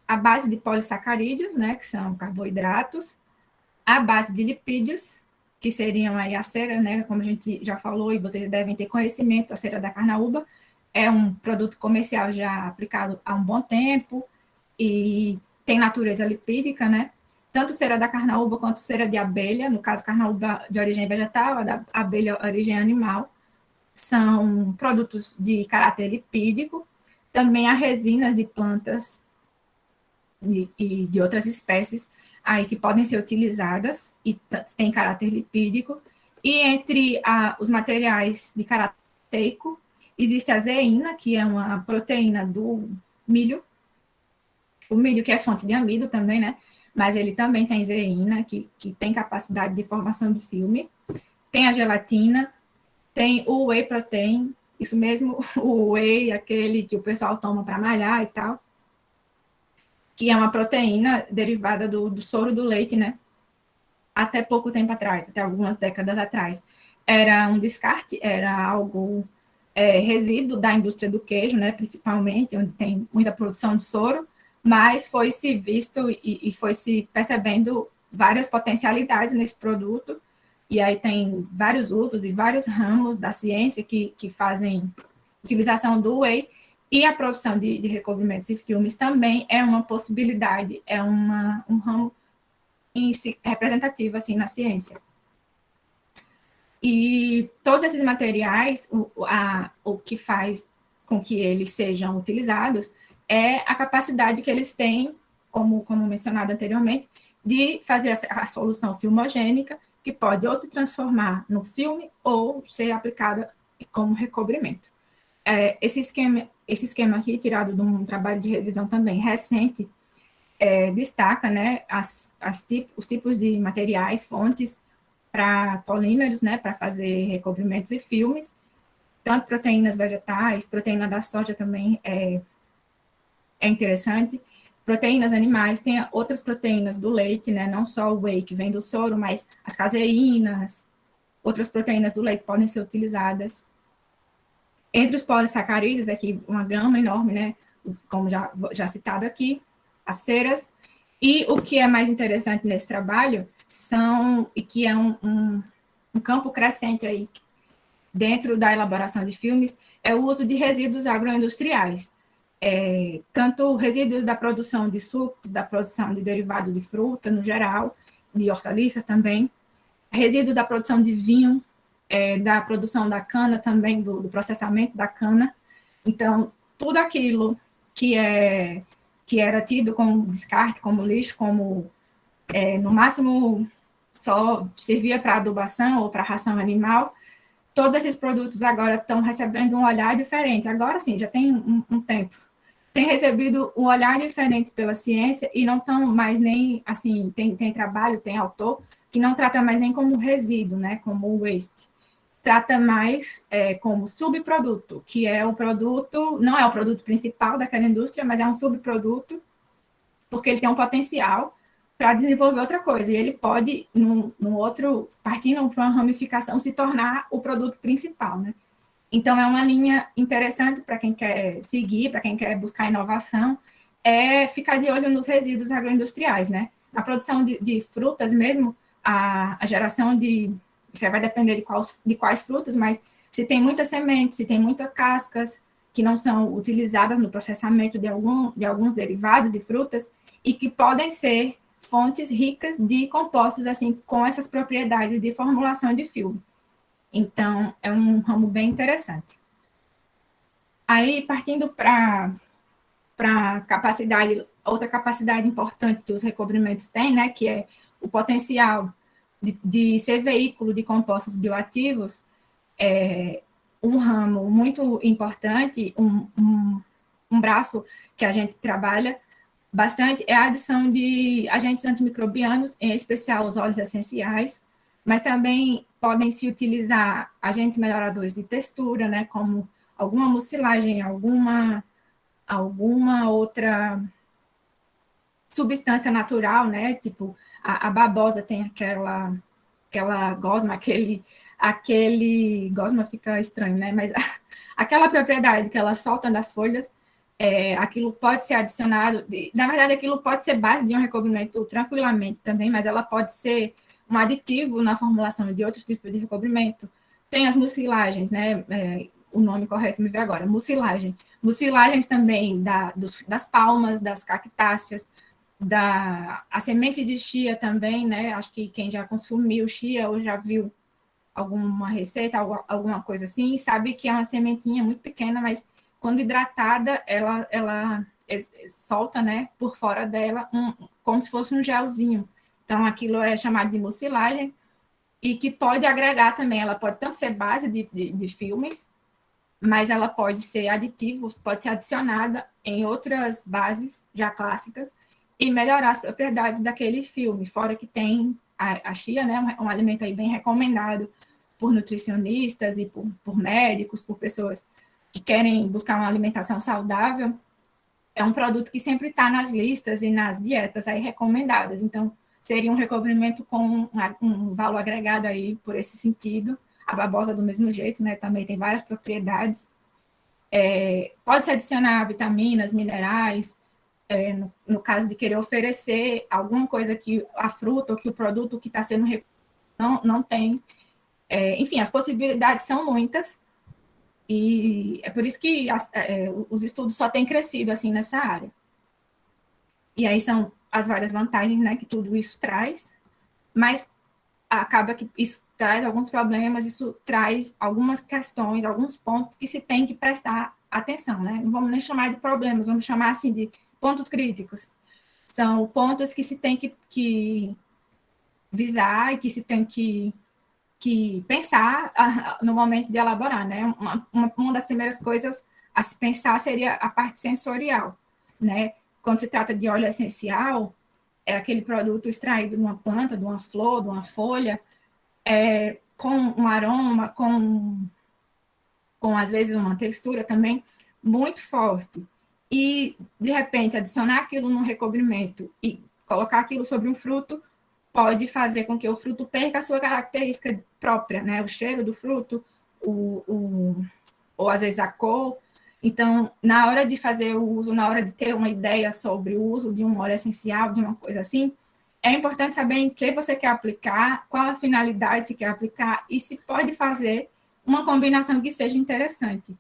a base de polissacarídeos, né, que são carboidratos, a base de lipídios, que seriam aí a cera, né, como a gente já falou, e vocês devem ter conhecimento, a cera da carnaúba é um produto comercial já aplicado há um bom tempo e tem natureza lipídica, né? Tanto cera da carnaúba quanto cera de abelha, no caso carnaúba de origem vegetal, a da abelha origem animal, são produtos de caráter lipídico. Também há resinas de plantas e de outras espécies aí que podem ser utilizadas e têm caráter lipídico. E entre os materiais de caráter proteico, existe a zeína, que é uma proteína do milho, o milho que é fonte de amido também, né? Mas ele também tem zeína, que tem capacidade de formação de filme. Tem a gelatina, tem o whey protein, isso mesmo, o whey, aquele que o pessoal toma para malhar e tal, que é uma proteína derivada do soro do leite, né? Até pouco tempo atrás, até algumas décadas atrás, era um descarte, era algo resíduo da indústria do queijo, né? Principalmente, onde tem muita produção de soro, mas foi se visto e foi se percebendo várias potencialidades nesse produto, e aí tem vários usos e vários ramos da ciência que fazem utilização do whey, e a produção de recobrimentos e filmes também é uma possibilidade, é um ramo representativo assim, na ciência. E todos esses materiais, o que faz com que eles sejam utilizados é a capacidade que eles têm, como mencionado anteriormente, de fazer a solução filmogênica, que pode ou se transformar no filme ou ser aplicada como recobrimento. Esse esquema aqui, tirado de um trabalho de revisão também recente, destaca, né, os tipos de materiais, fontes para polímeros, né, para fazer recobrimentos e filmes, tanto proteínas vegetais, proteína da soja também é interessante, proteínas animais, tem outras proteínas do leite, né, não só o whey que vem do soro, mas as caseínas, outras proteínas do leite podem ser utilizadas. Entre os polissacarídeos, aqui uma gama enorme, né, como já citado aqui, as ceras, e o que é mais interessante nesse trabalho e que é um campo crescente aí dentro da elaboração de filmes, é o uso de resíduos agroindustriais, tanto resíduos da produção de sucos, da produção de derivados de fruta, no geral, de hortaliças também, resíduos da produção de vinho, da produção da cana também, do processamento da cana. Então, tudo aquilo que era tido como descarte, como lixo, como no máximo só servia para adubação ou para ração animal, todos esses produtos agora estão recebendo um olhar diferente. Agora sim, já tem um tempo. Tem recebido um olhar diferente pela ciência e não estão mais nem, assim, tem trabalho, tem autor, que não trata mais nem como resíduo, né, como waste. Trata mais como subproduto, que é o produto, não é o produto principal daquela indústria, mas é um subproduto, porque ele tem um potencial para desenvolver outra coisa, e ele pode, no outro, partindo para uma ramificação, se tornar o produto principal, né? Então, é uma linha interessante para quem quer seguir, para quem quer buscar inovação, ficar de olho nos resíduos agroindustriais, né? Na produção de frutas mesmo, a geração isso vai depender de quais frutas, mas se tem muita semente, se tem muitas cascas, que não são utilizadas no processamento de alguns derivados de frutas e que podem ser fontes ricas de compostos, assim, com essas propriedades de formulação de filme. Então, é um ramo bem interessante. Aí, partindo para capacidade, outra capacidade importante que os recobrimentos têm, né, que é o potencial de ser veículo de compostos bioativos, um ramo muito importante, um braço que a gente trabalha bastante é a adição de agentes antimicrobianos, em especial os óleos essenciais, mas também podem se utilizar agentes melhoradores de textura, né, como alguma mucilagem, alguma outra substância natural, né, tipo a babosa tem aquela gosma, aquele gosma fica estranho, né, mas aquela propriedade que ela solta das folhas, aquilo pode ser adicionado, na verdade aquilo pode ser base de um recobrimento tranquilamente também, mas ela pode ser um aditivo na formulação de outros tipos de recobrimento. Tem as mucilagens, né, o nome correto me veio agora, mucilagem. Mucilagens também das palmas, das cactáceas, a semente de chia também, né, acho que quem já consumiu chia ou já viu alguma receita, alguma coisa assim, sabe que é uma sementinha muito pequena, mas quando hidratada, ela solta, né, por fora dela, como se fosse um gelzinho. Então, aquilo é chamado de mucilagem, e que pode agregar também, ela pode tanto ser base de filmes, mas ela pode ser aditivo, pode ser adicionada em outras bases já clássicas, e melhorar as propriedades daquele filme, fora que tem a chia, né, um alimento aí bem recomendado por nutricionistas e por médicos, por pessoas que querem buscar uma alimentação saudável. É um produto que sempre está nas listas e nas dietas aí recomendadas. Então, seria um recobrimento com um valor agregado aí por esse sentido. A babosa do mesmo jeito, né? Também tem várias propriedades. Pode-se adicionar vitaminas, minerais, no caso de querer oferecer alguma coisa que a fruta ou que o produto que está sendo não tem. Enfim, as possibilidades são muitas, e é por isso que os estudos só têm crescido assim nessa área. E aí são as várias vantagens, né, que tudo isso traz, mas acaba que isso traz alguns problemas, isso traz algumas questões, alguns pontos que se tem que prestar atenção, né? Não vamos nem chamar de problemas, vamos chamar assim de pontos críticos. São pontos que se tem que visar e que se tem que pensar no momento de elaborar, né? Uma das primeiras coisas a se pensar seria a parte sensorial, né? Quando se trata de óleo essencial, é aquele produto extraído de uma planta, de uma flor, de uma folha, com um aroma, com às vezes uma textura também muito forte. E, de repente, adicionar aquilo num recobrimento e colocar aquilo sobre um fruto pode fazer com que o fruto perca a sua característica própria, né? O cheiro do fruto, ou às vezes a cor. Então, na hora de fazer o uso, na hora de ter uma ideia sobre o uso de um óleo essencial, de uma coisa assim, é importante saber em que você quer aplicar, qual a finalidade que você quer aplicar e se pode fazer uma combinação que seja interessante.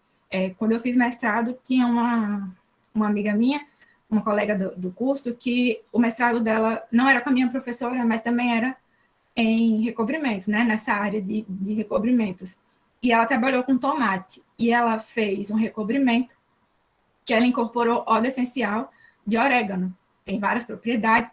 Quando eu fiz mestrado, tinha uma amiga minha, uma colega do curso, que o mestrado dela não era com a minha professora, mas também era em recobrimentos, né, nessa área de recobrimentos. E ela trabalhou com tomate, e ela fez um recobrimento que ela incorporou óleo essencial de orégano. Tem várias propriedades,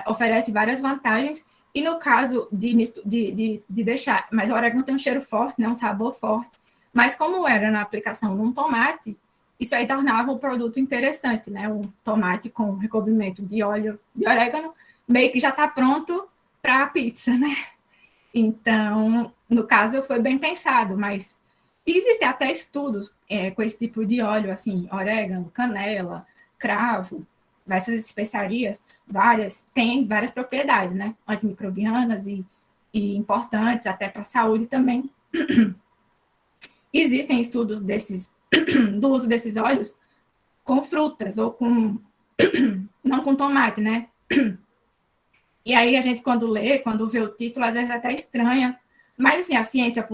oferece várias vantagens, e no caso de deixar, mas o orégano tem um cheiro forte, né, um sabor forte, mas como era na aplicação num tomate, isso aí tornava o produto interessante, né? O tomate com recobrimento de óleo de orégano meio que já está pronto para a pizza, né? Então, no caso, foi bem pensado, mas existem até estudos com esse tipo de óleo, assim, orégano, canela, cravo, essas especiarias, têm várias propriedades, né? Antimicrobianas e importantes até para a saúde também. Existem estudos do uso desses óleos com frutas ou não com tomate, né? E aí a gente, quando vê o título, às vezes até estranha, mas assim, a ciência,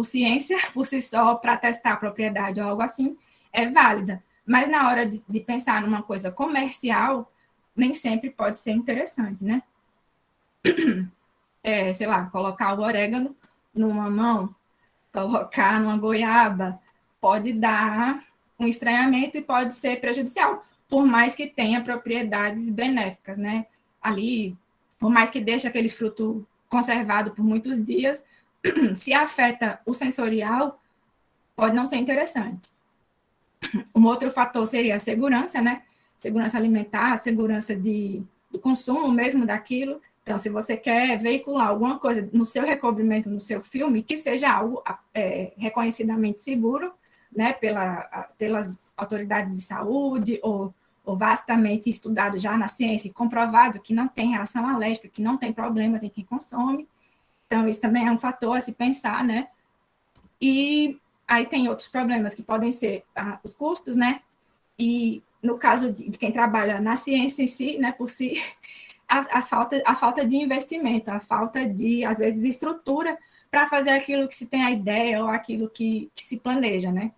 por si só, para testar a propriedade ou algo assim, é válida. Mas na hora de pensar numa coisa comercial, nem sempre pode ser interessante, né? Sei lá, colocar o orégano numa mão, colocar numa goiaba, pode dar um estranhamento e pode ser prejudicial, por mais que tenha propriedades benéficas, né? Ali, por mais que deixe aquele fruto conservado por muitos dias, se afeta o sensorial, pode não ser interessante. Um outro fator seria a segurança, né? Segurança alimentar, segurança do consumo mesmo daquilo. Então, se você quer veicular alguma coisa no seu recobrimento, no seu filme, que seja algo reconhecidamente seguro, né, pelas autoridades de saúde, ou vastamente estudado já na ciência e comprovado que não tem reação alérgica, que não tem problemas em quem consome. Então, isso também é um fator a se pensar, né? E aí tem outros problemas que podem ser os custos, né? E no caso de quem trabalha na ciência em si, né, por si, a falta de investimento, a falta de, às vezes, estrutura para fazer aquilo que se tem a ideia ou aquilo que se planeja, né?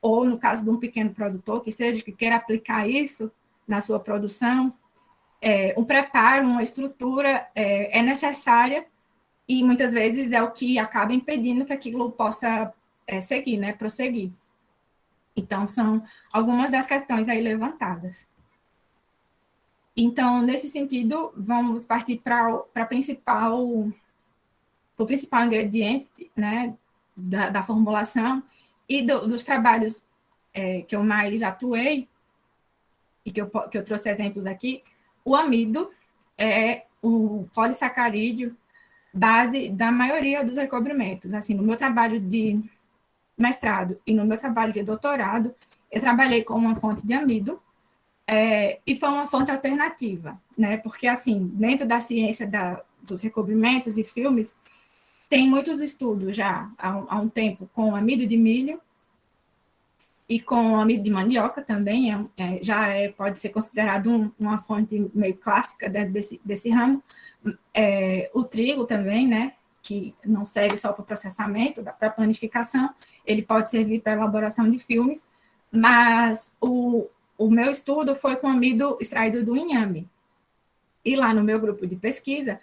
Ou no caso de um pequeno produtor, que queira aplicar isso na sua produção, um preparo, uma estrutura é necessária e muitas vezes é o que acaba impedindo que aquilo possa seguir, né, prosseguir. Então, são algumas das questões aí levantadas. Então, nesse sentido, vamos partir para o principal ingrediente, né, da formulação e dos trabalhos que eu mais atuei e que eu trouxe exemplos aqui. O amido é o polissacarídeo base da maioria dos recobrimentos. Assim, no meu trabalho de mestrado e no meu trabalho de doutorado, eu trabalhei com uma fonte de amido, e foi uma fonte alternativa, né? Porque, assim, dentro da ciência dos recobrimentos e filmes, tem muitos estudos já há um tempo com amido de milho e com amido de mandioca também, pode ser considerado uma fonte meio clássica desse ramo. O trigo também, né? Que não serve só para o processamento, para a planificação, ele pode servir para a elaboração de filmes, mas o meu estudo foi com amido extraído do inhame. E lá no meu grupo de pesquisa,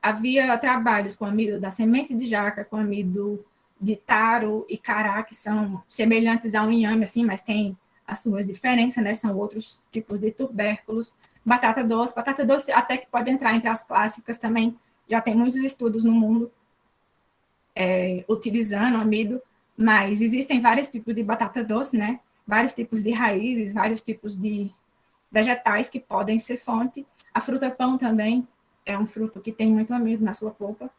havia trabalhos com amido da semente de jaca, com amido de taro e cará, que são semelhantes ao inhame, assim, mas tem as suas diferenças, né? São outros tipos de tubérculos. Batata doce até que pode entrar entre as clássicas também. Já tem muitos estudos no mundo utilizando amido, mas existem vários tipos de batata doce, né? Vários tipos de raízes, vários tipos de vegetais que podem ser fonte. A fruta-pão também é um fruto que tem muito amido na sua polpa,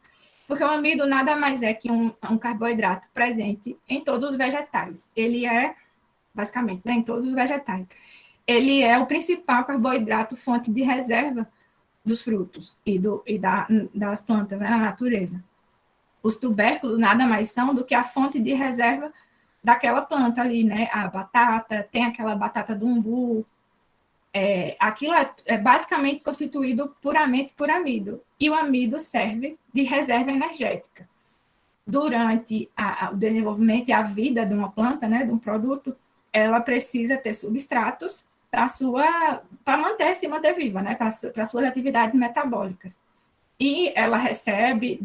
porque o amido nada mais é que um carboidrato presente em todos os vegetais. Ele é, basicamente, né, em todos os vegetais. Ele é o principal carboidrato fonte de reserva dos frutos das plantas, né, na natureza. Os tubérculos nada mais são do que a fonte de reserva daquela planta ali, né? A batata, tem aquela batata do umbu. Aquilo é basicamente constituído puramente por amido. E o amido serve de reserva energética. Durante o desenvolvimento e a vida de uma planta, né, de um produto, ela precisa ter substratos para se manter viva, né, para suas atividades metabólicas. E ela recebe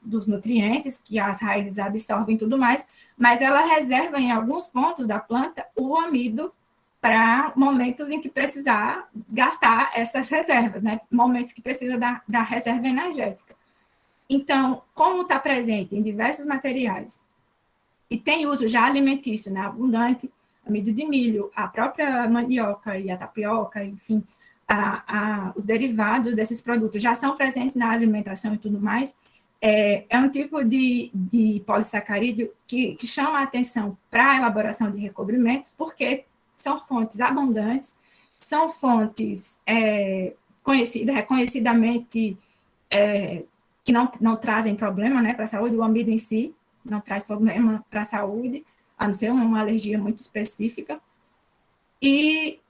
dos nutrientes que as raízes absorvem e tudo mais, mas ela reserva em alguns pontos da planta o amido para momentos em que precisar gastar essas reservas, né? Momentos que precisa da reserva energética. Então, como está presente em diversos materiais e tem uso já alimentício, né, abundante, amido de milho, a própria mandioca e a tapioca, enfim, os derivados desses produtos já são presentes na alimentação e tudo mais, é um tipo de polissacarídeo que chama a atenção para a elaboração de recobrimentos, porque são fontes abundantes, são fontes reconhecidamente que não trazem problema, né, para a saúde. O amido em si não traz problema para a saúde, a não ser uma alergia muito específica. E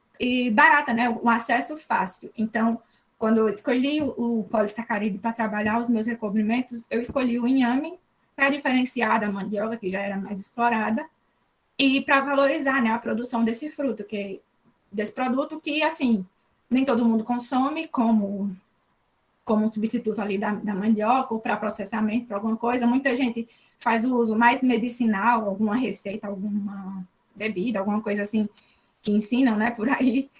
barata, né, um acesso fácil. Então, quando eu escolhi o polissacarídeo para trabalhar os meus recobrimentos, eu escolhi o inhame para diferenciar da mandioca, que já era mais explorada, e para valorizar, né, a produção desse fruto, desse produto que, assim, nem todo mundo consome como um substituto ali da mandioca ou para processamento, para alguma coisa. Muita gente faz o uso mais medicinal, alguma receita, alguma bebida, alguma coisa assim, que ensinam, né, por aí,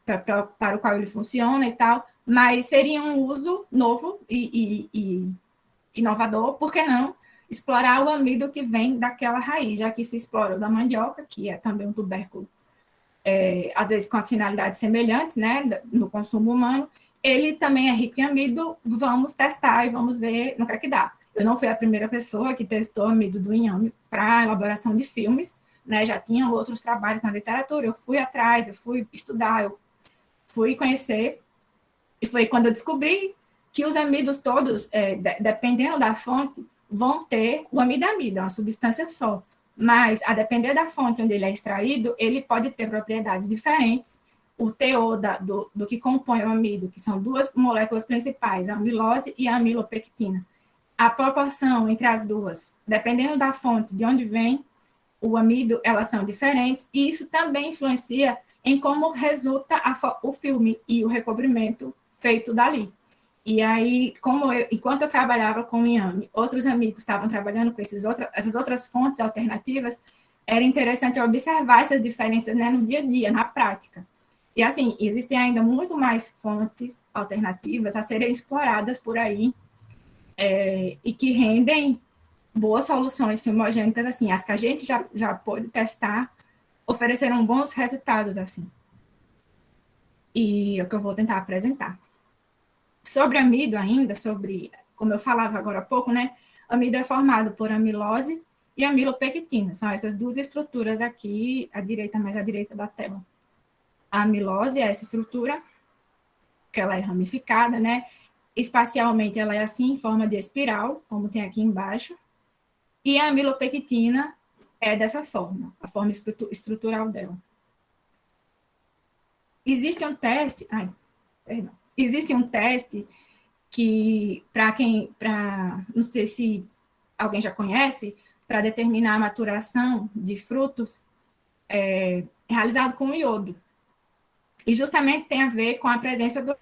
para o qual ele funciona e tal, mas seria um uso novo e inovador, por que não explorar o amido que vem daquela raiz, já que se explora o da mandioca, que é também um tubérculo, às vezes com as finalidades semelhantes, né, no consumo humano, ele também é rico em amido, vamos testar e vamos ver no que é que dá. Eu não fui a primeira pessoa que testou amido do inhame para elaboração de filmes, né, já tinha outros trabalhos na literatura, eu fui atrás, eu fui estudar, eu fui conhecer, e foi quando eu descobri que os amidos todos, dependendo da fonte, vão ter o amido é uma substância só, mas a depender da fonte onde ele é extraído, ele pode ter propriedades diferentes. O teor do que compõe o amido, que são duas moléculas principais, a amilose e a amilopectina. A proporção entre as duas, dependendo da fonte de onde vem o amido, elas são diferentes, e isso também influencia em como resulta o filme e o recobrimento feito dali. E aí, enquanto eu trabalhava com inhame, outros amigos estavam trabalhando com essas outras fontes alternativas, era interessante observar essas diferenças, né, no dia a dia, na prática. E assim, existem ainda muito mais fontes alternativas a serem exploradas por aí, e que rendem boas soluções fumogênicas, assim, as que a gente já pôde testar, ofereceram bons resultados, assim. E é o que eu vou tentar apresentar. Sobre amido ainda, como eu falava agora há pouco, né, amido é formado por amilose e amilopectina, são essas duas estruturas aqui, mais à direita da tela. A amilose é essa estrutura, que ela é ramificada, né, espacialmente ela é assim, em forma de espiral, como tem aqui embaixo, e a amilopectina é dessa forma, a forma estrutural dela. Existe um teste que, não sei se alguém já conhece, para determinar a maturação de frutos, realizado com iodo. E justamente tem a ver com a presença do...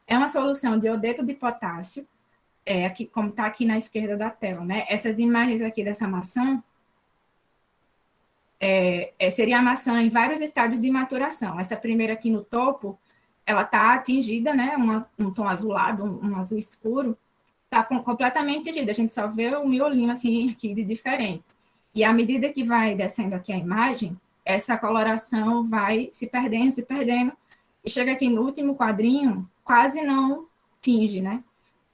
É uma solução de iodeto de potássio, aqui, como está aqui na esquerda da tela, né? Essas imagens aqui dessa maçã, seria a maçã em vários estádios de maturação. Essa primeira aqui no topo, ela está atingida, né? Um tom azulado, um azul escuro, está completamente atingida. A gente só vê o miolinho assim aqui de diferente. E à medida que vai descendo aqui a imagem, essa coloração vai se perdendo, e chega aqui no último quadrinho, quase não tinge, né?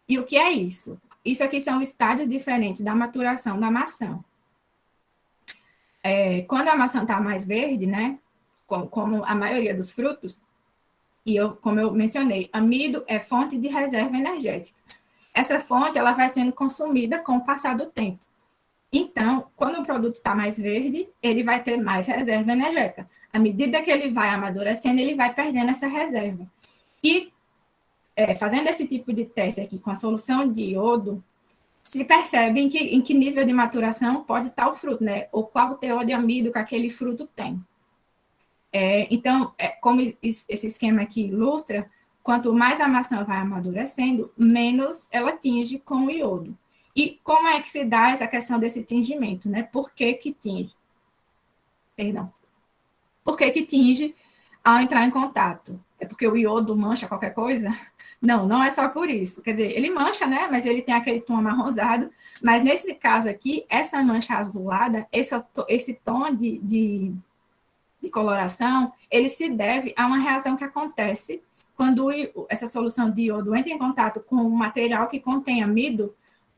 E o que é isso? Isso aqui são estádios diferentes da maturação da maçã. Quando a maçã está mais verde, né? Como a maioria dos frutos, como eu mencionei, amido é fonte de reserva energética. Essa fonte ela vai sendo consumida com o passar do tempo. Então, quando o produto está mais verde, ele vai ter mais reserva energética. À medida que ele vai amadurecendo, ele vai perdendo essa reserva. E, fazendo esse tipo de teste aqui com a solução de iodo, se percebe em que nível de maturação pode estar o fruto, né? Ou qual o teor de amido que aquele fruto tem. Então, como esse esquema aqui ilustra, quanto mais a maçã vai amadurecendo, menos ela tinge com o iodo. E como é que se dá essa questão desse tingimento, né? Por que que tinge? Perdão. Por que que tinge ao entrar em contato? É porque o iodo mancha qualquer coisa? Não, não é só por isso. Quer dizer, ele mancha, né? Mas ele tem aquele tom amarronzado. Mas nesse caso aqui, essa mancha azulada, esse tom de coloração, ele se deve a uma reação que acontece quando essa solução de iodo entra em contato com um material que contém amido.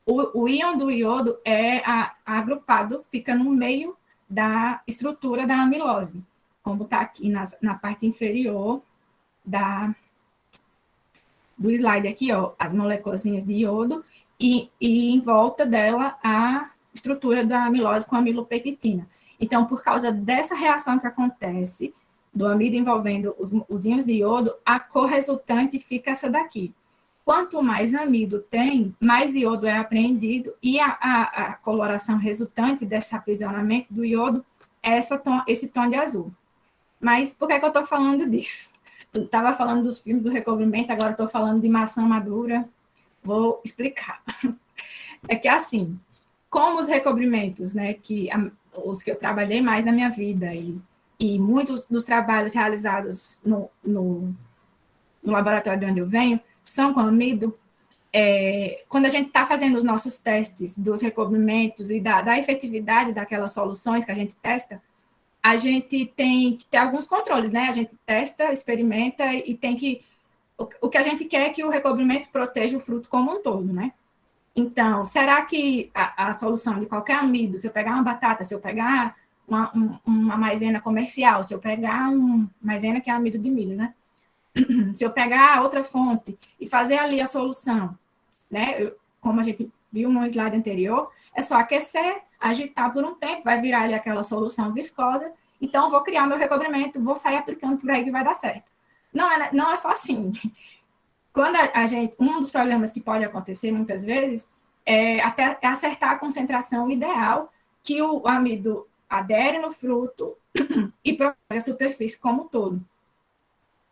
O íon do iodo é agrupado, fica no meio da estrutura da amilose, como está aqui na parte inferior do slide aqui, ó, as moléculazinhas de iodo, e em volta dela a estrutura da amilose com amilopectina. Então, por causa dessa reação que acontece, do amido envolvendo os íons de iodo, a cor resultante fica essa daqui. Quanto mais amido tem, mais iodo é apreendido, e a coloração resultante desse aprisionamento do iodo esse tom de azul. Mas por que eu estou falando disso? Tu estava falando dos filmes do recobrimento, agora estou falando de maçã madura. Vou explicar. É que assim, como os recobrimentos, né, os que eu trabalhei mais na minha vida e muitos dos trabalhos realizados no laboratório de onde eu venho são com amido, quando a gente está fazendo os nossos testes dos recobrimentos e da efetividade daquelas soluções que a gente testa, a gente tem que ter alguns controles, né? A gente testa, experimenta e tem que... O que a gente quer é que o recobrimento proteja o fruto como um todo, né? Então, será que a solução de qualquer amido, se eu pegar uma batata, se eu pegar uma maisena comercial, se eu pegar uma maisena que é amido de milho, né? Se eu pegar outra fonte e fazer ali a solução, né? Como a gente viu no slide anterior, é só aquecer, agitar por um tempo, vai virar ali aquela solução viscosa, então eu vou criar meu recobrimento, vou sair aplicando por aí que vai dar certo. Não é só assim. Quando um dos problemas que pode acontecer muitas vezes é acertar a concentração ideal que o amido adere no fruto e protege a superfície como um todo.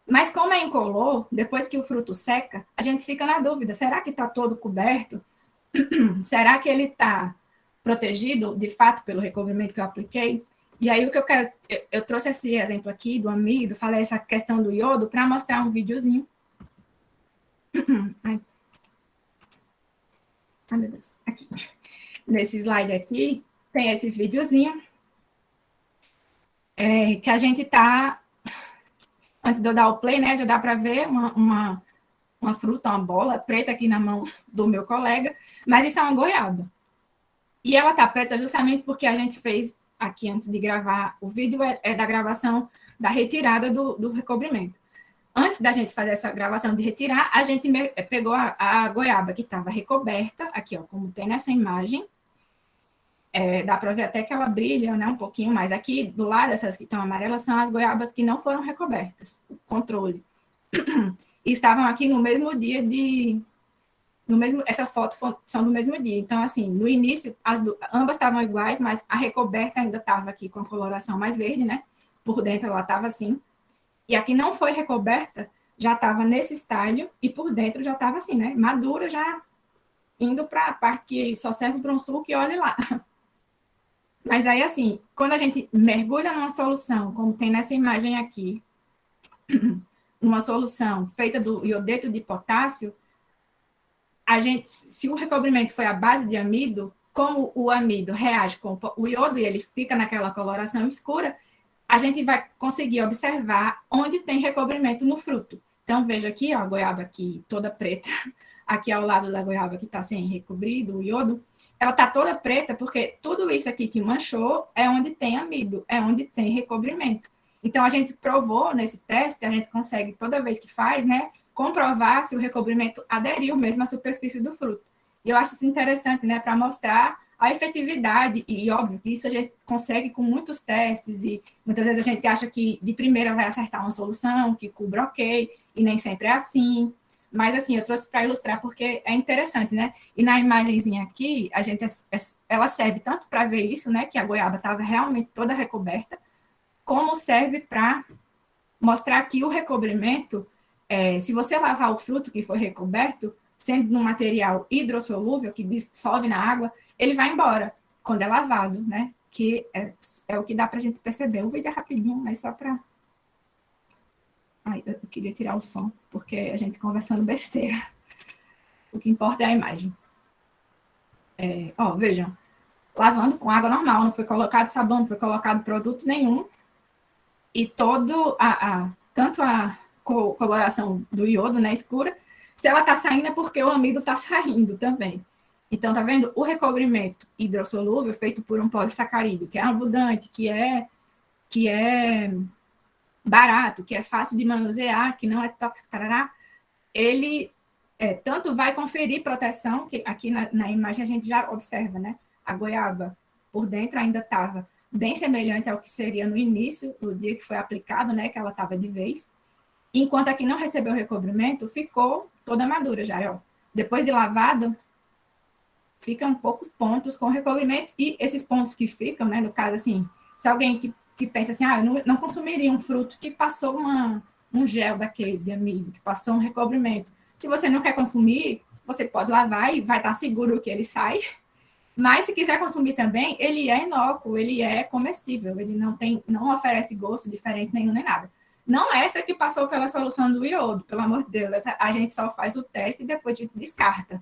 Mas como é incolor, depois que o fruto seca, a gente fica na dúvida, será que está todo coberto? Será que ele está protegido, de fato, pelo recobrimento que eu apliquei? E aí o que eu quero... Eu trouxe esse exemplo aqui do amido, falei essa questão do iodo para mostrar um videozinho. Ai, meu Deus. Aqui. Nesse slide aqui, tem esse videozinho que a gente está... Antes de eu dar o play, né, já dá para ver uma fruta, uma bola preta aqui na mão do meu colega, mas isso é uma goiaba. E ela está preta justamente porque a gente fez aqui, antes de gravar o vídeo, é da gravação da retirada do recobrimento. Antes da gente fazer essa gravação de retirar, a gente pegou a goiaba que estava recoberta, aqui, ó, como tem nessa imagem. Dá para ver até que ela brilha, né, um pouquinho mais. Aqui, do lado, essas que estão amarelas, são as goiabas que não foram recobertas, o controle. E estavam aqui no mesmo dia essa foto são do mesmo dia. Então, assim, no início, ambas estavam iguais, mas a recoberta ainda estava aqui com a coloração mais verde, né? Por dentro ela estava assim. E a que não foi recoberta já estava nesse estágio e por dentro já estava assim, né? Madura, já indo para a parte que só serve para um suco e olhe lá. Mas aí, assim, quando a gente mergulha numa solução, como tem nessa imagem aqui, uma solução feita do iodeto de potássio, se o recobrimento foi à base de amido, como o amido reage com o iodo e ele fica naquela coloração escura, a gente vai conseguir observar onde tem recobrimento no fruto. Então, veja aqui, ó, a goiaba aqui toda preta, aqui ao lado da goiaba que está sem recobrido, o iodo, ela está toda preta porque tudo isso aqui que manchou é onde tem amido, é onde tem recobrimento. Então, a gente provou nesse teste, a gente consegue, toda vez que faz, né, comprovar se o recobrimento aderiu mesmo à superfície do fruto. E eu acho isso interessante, né, para mostrar a efetividade, e óbvio que isso a gente consegue com muitos testes, e muitas vezes a gente acha que de primeira vai acertar uma solução, que cubra ok, e nem sempre é assim. Mas, assim, eu trouxe para ilustrar porque é interessante, né? E na imagenzinha aqui, ela serve tanto para ver isso, né, que a goiaba estava realmente toda recoberta, como serve para mostrar que o recobrimento, se você lavar o fruto que foi recoberto, sendo num material hidrossolúvel, que dissolve na água, ele vai embora quando é lavado, né? Que é o que dá para a gente perceber. O vídeo é rapidinho, mas só para... Ai, eu queria tirar o som, porque a gente conversando besteira. O que importa é a imagem. Vejam, lavando com água normal, não foi colocado sabão, não foi colocado produto nenhum, e tanto a coloração do iodo, né, escura, se ela está saindo é porque o amido está saindo também. Então, tá vendo? O recobrimento hidrossolúvel feito por um polissacarídeo, que é abundante, que é barato, que é fácil de manusear, que não é tóxico, tarará, ele tanto vai conferir proteção, que aqui na imagem a gente já observa, né? A goiaba por dentro ainda estava bem semelhante ao que seria no início, no dia que foi aplicado, né? Que ela estava de vez. Enquanto aqui não recebeu recobrimento, ficou toda madura já, ó. Depois de lavado, ficam poucos pontos com recobrimento, e esses pontos que ficam, né? No caso, assim, Se alguém que pensa assim, eu não consumiria um fruto que passou um gel daquele de amido, que passou um recobrimento. Se você não quer consumir, você pode lavar e vai estar seguro que ele sai. Mas se quiser consumir também, ele é inócuo, ele é comestível, ele não oferece gosto diferente nenhum nem nada. Não é essa que passou pela solução do iodo, pelo amor de Deus. A gente só faz o teste e depois a gente descarta.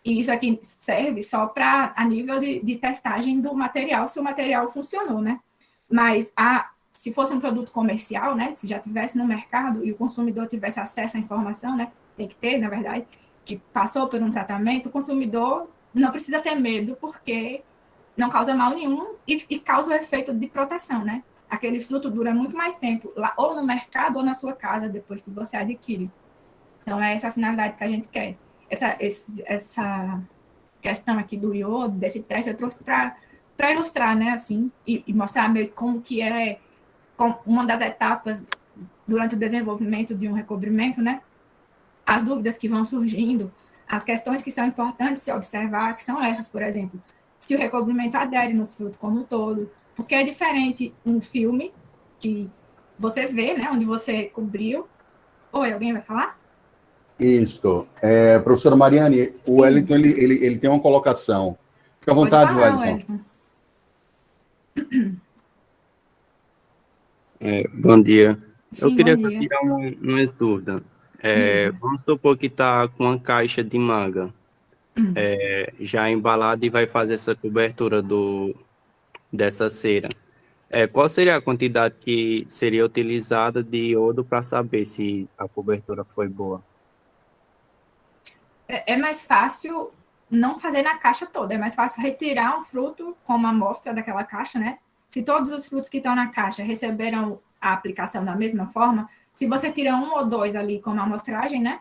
E isso aqui serve só para a nível de testagem do material, se o material funcionou, né? Mas se fosse um produto comercial, né? Se já tivesse no mercado e o consumidor tivesse acesso à informação, né? Tem que ter, na verdade, que passou por um tratamento, o consumidor não precisa ter medo, porque não causa mal nenhum e causa o efeito de proteção, né? Aquele fruto dura muito mais tempo, lá, ou no mercado ou na sua casa, depois que você adquire. Então, é essa a finalidade que a gente quer. Essa questão aqui do iodo, desse teste, eu trouxe para ilustrar, né, assim, e mostrar meio como que é uma das etapas durante o desenvolvimento de um recobrimento, né? As dúvidas que vão surgindo, as questões que são importantes se observar, que são essas, por exemplo, se o recobrimento adere no fruto como um todo, porque é diferente um filme que você vê, né, onde você cobriu. Oi, alguém vai falar? Isso. Professora Mariane, o Sim. Wellington ele tem uma colocação. Fica à Pode vontade, falar, Wellington. Bom dia. Eu Sim, bom queria dia. tirar umas dúvidas. Diga. Vamos supor que está com uma caixa de manga já embalada e vai fazer essa cobertura dessa cera. Qual seria a quantidade que seria utilizada de iodo para saber se a cobertura foi boa? É mais fácil não fazer na caixa toda, é mais fácil retirar um fruto como amostra daquela caixa, né? Se todos os frutos que estão na caixa receberam a aplicação da mesma forma, se você tira um ou dois ali como amostragem, né?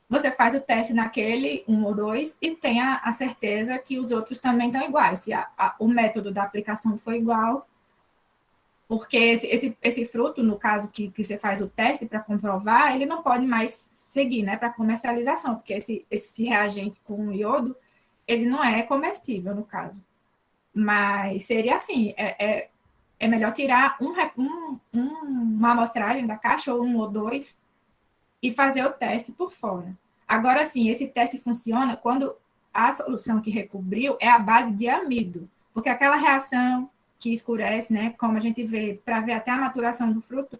Você faz o teste naquele, um ou dois, e tem a certeza que os outros também estão iguais. Se o método da aplicação foi igual, porque esse fruto, no caso que você faz o teste para comprovar, ele não pode mais seguir, né, para comercialização, porque esse reagente com iodo, ele não é comestível, no caso. Mas seria assim, é melhor tirar uma amostragem da caixa, ou um ou dois, e fazer o teste por fora. Agora, sim, esse teste funciona quando a solução que recobriu é a base de amido, porque aquela reação que escurece, né, como a gente vê, para ver até a maturação do fruto,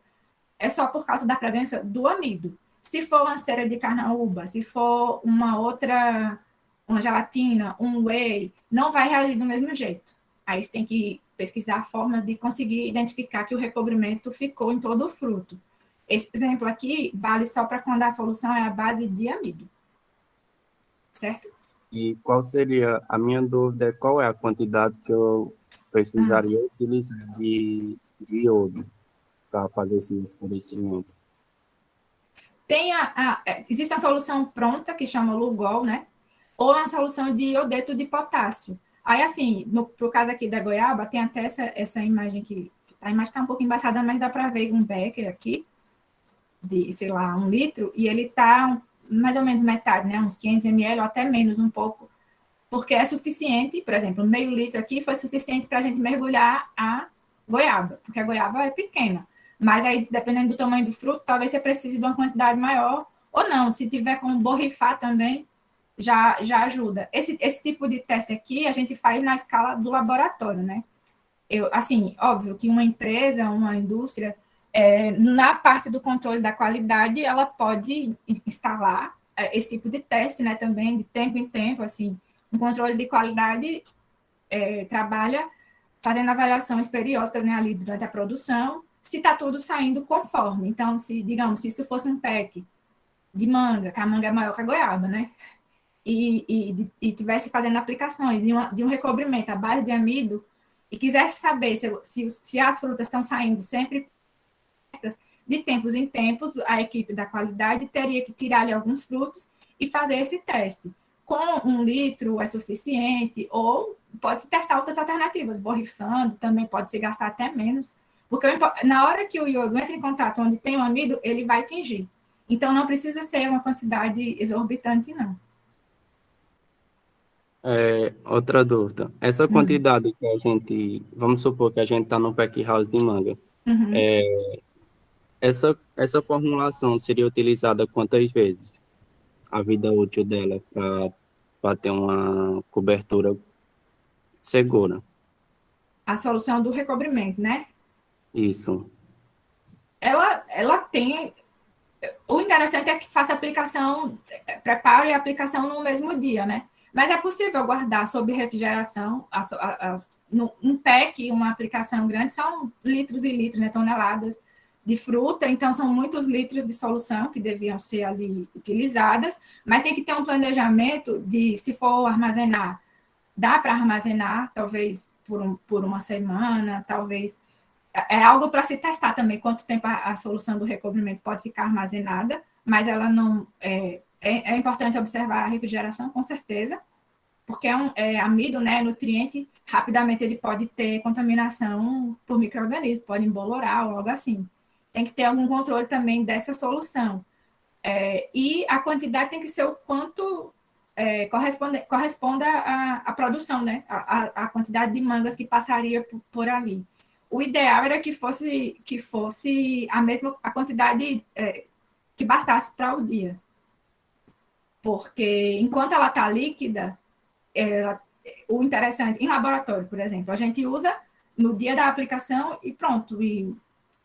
é só por causa da presença do amido. Se for uma cera de carnaúba, se for uma gelatina, um whey, não vai reagir do mesmo jeito. Aí você tem que pesquisar formas de conseguir identificar que o recobrimento ficou em todo o fruto. Esse exemplo aqui vale só para quando a solução é a base de amido. Certo? E qual seria, a minha dúvida qual é a quantidade que eu precisaria utilizar de iodo para fazer esse escurecimento? Existe a solução pronta, que chama Lugol, né? Ou uma solução de iodeto de potássio. Aí, assim, pro caso aqui da goiaba, tem até essa imagem que... A imagem está um pouco embaçada, mas dá para ver um becker aqui, de, sei lá, 1 litro, e ele está mais ou menos metade, né? Uns 500 ml ou até menos um pouco, porque é suficiente, por exemplo, meio litro aqui foi suficiente para a gente mergulhar a goiaba, porque a goiaba é pequena. Mas aí, dependendo do tamanho do fruto, talvez você precise de uma quantidade maior, ou não, se tiver como borrifar também, já ajuda. Esse tipo de teste aqui, a gente faz na escala do laboratório, né? Assim, óbvio que uma empresa, uma indústria, na parte do controle da qualidade, ela pode instalar esse tipo de teste, né, também, de tempo em tempo, assim. O controle de qualidade trabalha fazendo avaliações periódicas, né, ali durante a produção, se está tudo saindo conforme. Então, digamos, se isso fosse um pack de manga, que a manga é maior que a goiaba, né, e tivesse fazendo aplicações de um recobrimento à base de amido, e quisesse saber se as frutas estão saindo sempre de tempos em tempos, a equipe da qualidade teria que tirar ali alguns frutos e fazer esse teste. Com 1 litro é suficiente, ou pode-se testar outras alternativas, borrifando, também pode-se gastar até menos, porque na hora que o iodo entra em contato onde tem o amido, ele vai tingir. Então, não precisa ser uma quantidade exorbitante, não. Outra dúvida. Essa quantidade que a gente, vamos supor que a gente está no pack house de manga. Uhum. Essa formulação seria utilizada quantas vezes? A vida útil dela para ter uma cobertura segura. A solução do recobrimento, né? Isso. Ela tem. O interessante é que faça aplicação, preparo e aplicação no mesmo dia, né? Mas é possível guardar sob refrigeração. Um pack, uma aplicação grande, são litros e litros, né? Toneladas de fruta, então são muitos litros de solução que deviam ser ali utilizadas, mas tem que ter um planejamento de, se for armazenar, dá para armazenar, talvez por uma semana, talvez. É algo para se testar também, quanto tempo a solução do recobrimento pode ficar armazenada, mas ela não. É importante observar a refrigeração, com certeza, porque amido, né, nutriente, rapidamente ele pode ter contaminação por micro-organismos, pode embolorar ou algo assim. Tem que ter algum controle também dessa solução. E a quantidade tem que ser o quanto corresponda à produção, né? A quantidade de mangas que passaria por ali. O ideal era que fosse a quantidade que bastasse para o dia. Porque enquanto ela está líquida, o interessante, em laboratório, por exemplo, a gente usa no dia da aplicação e pronto, e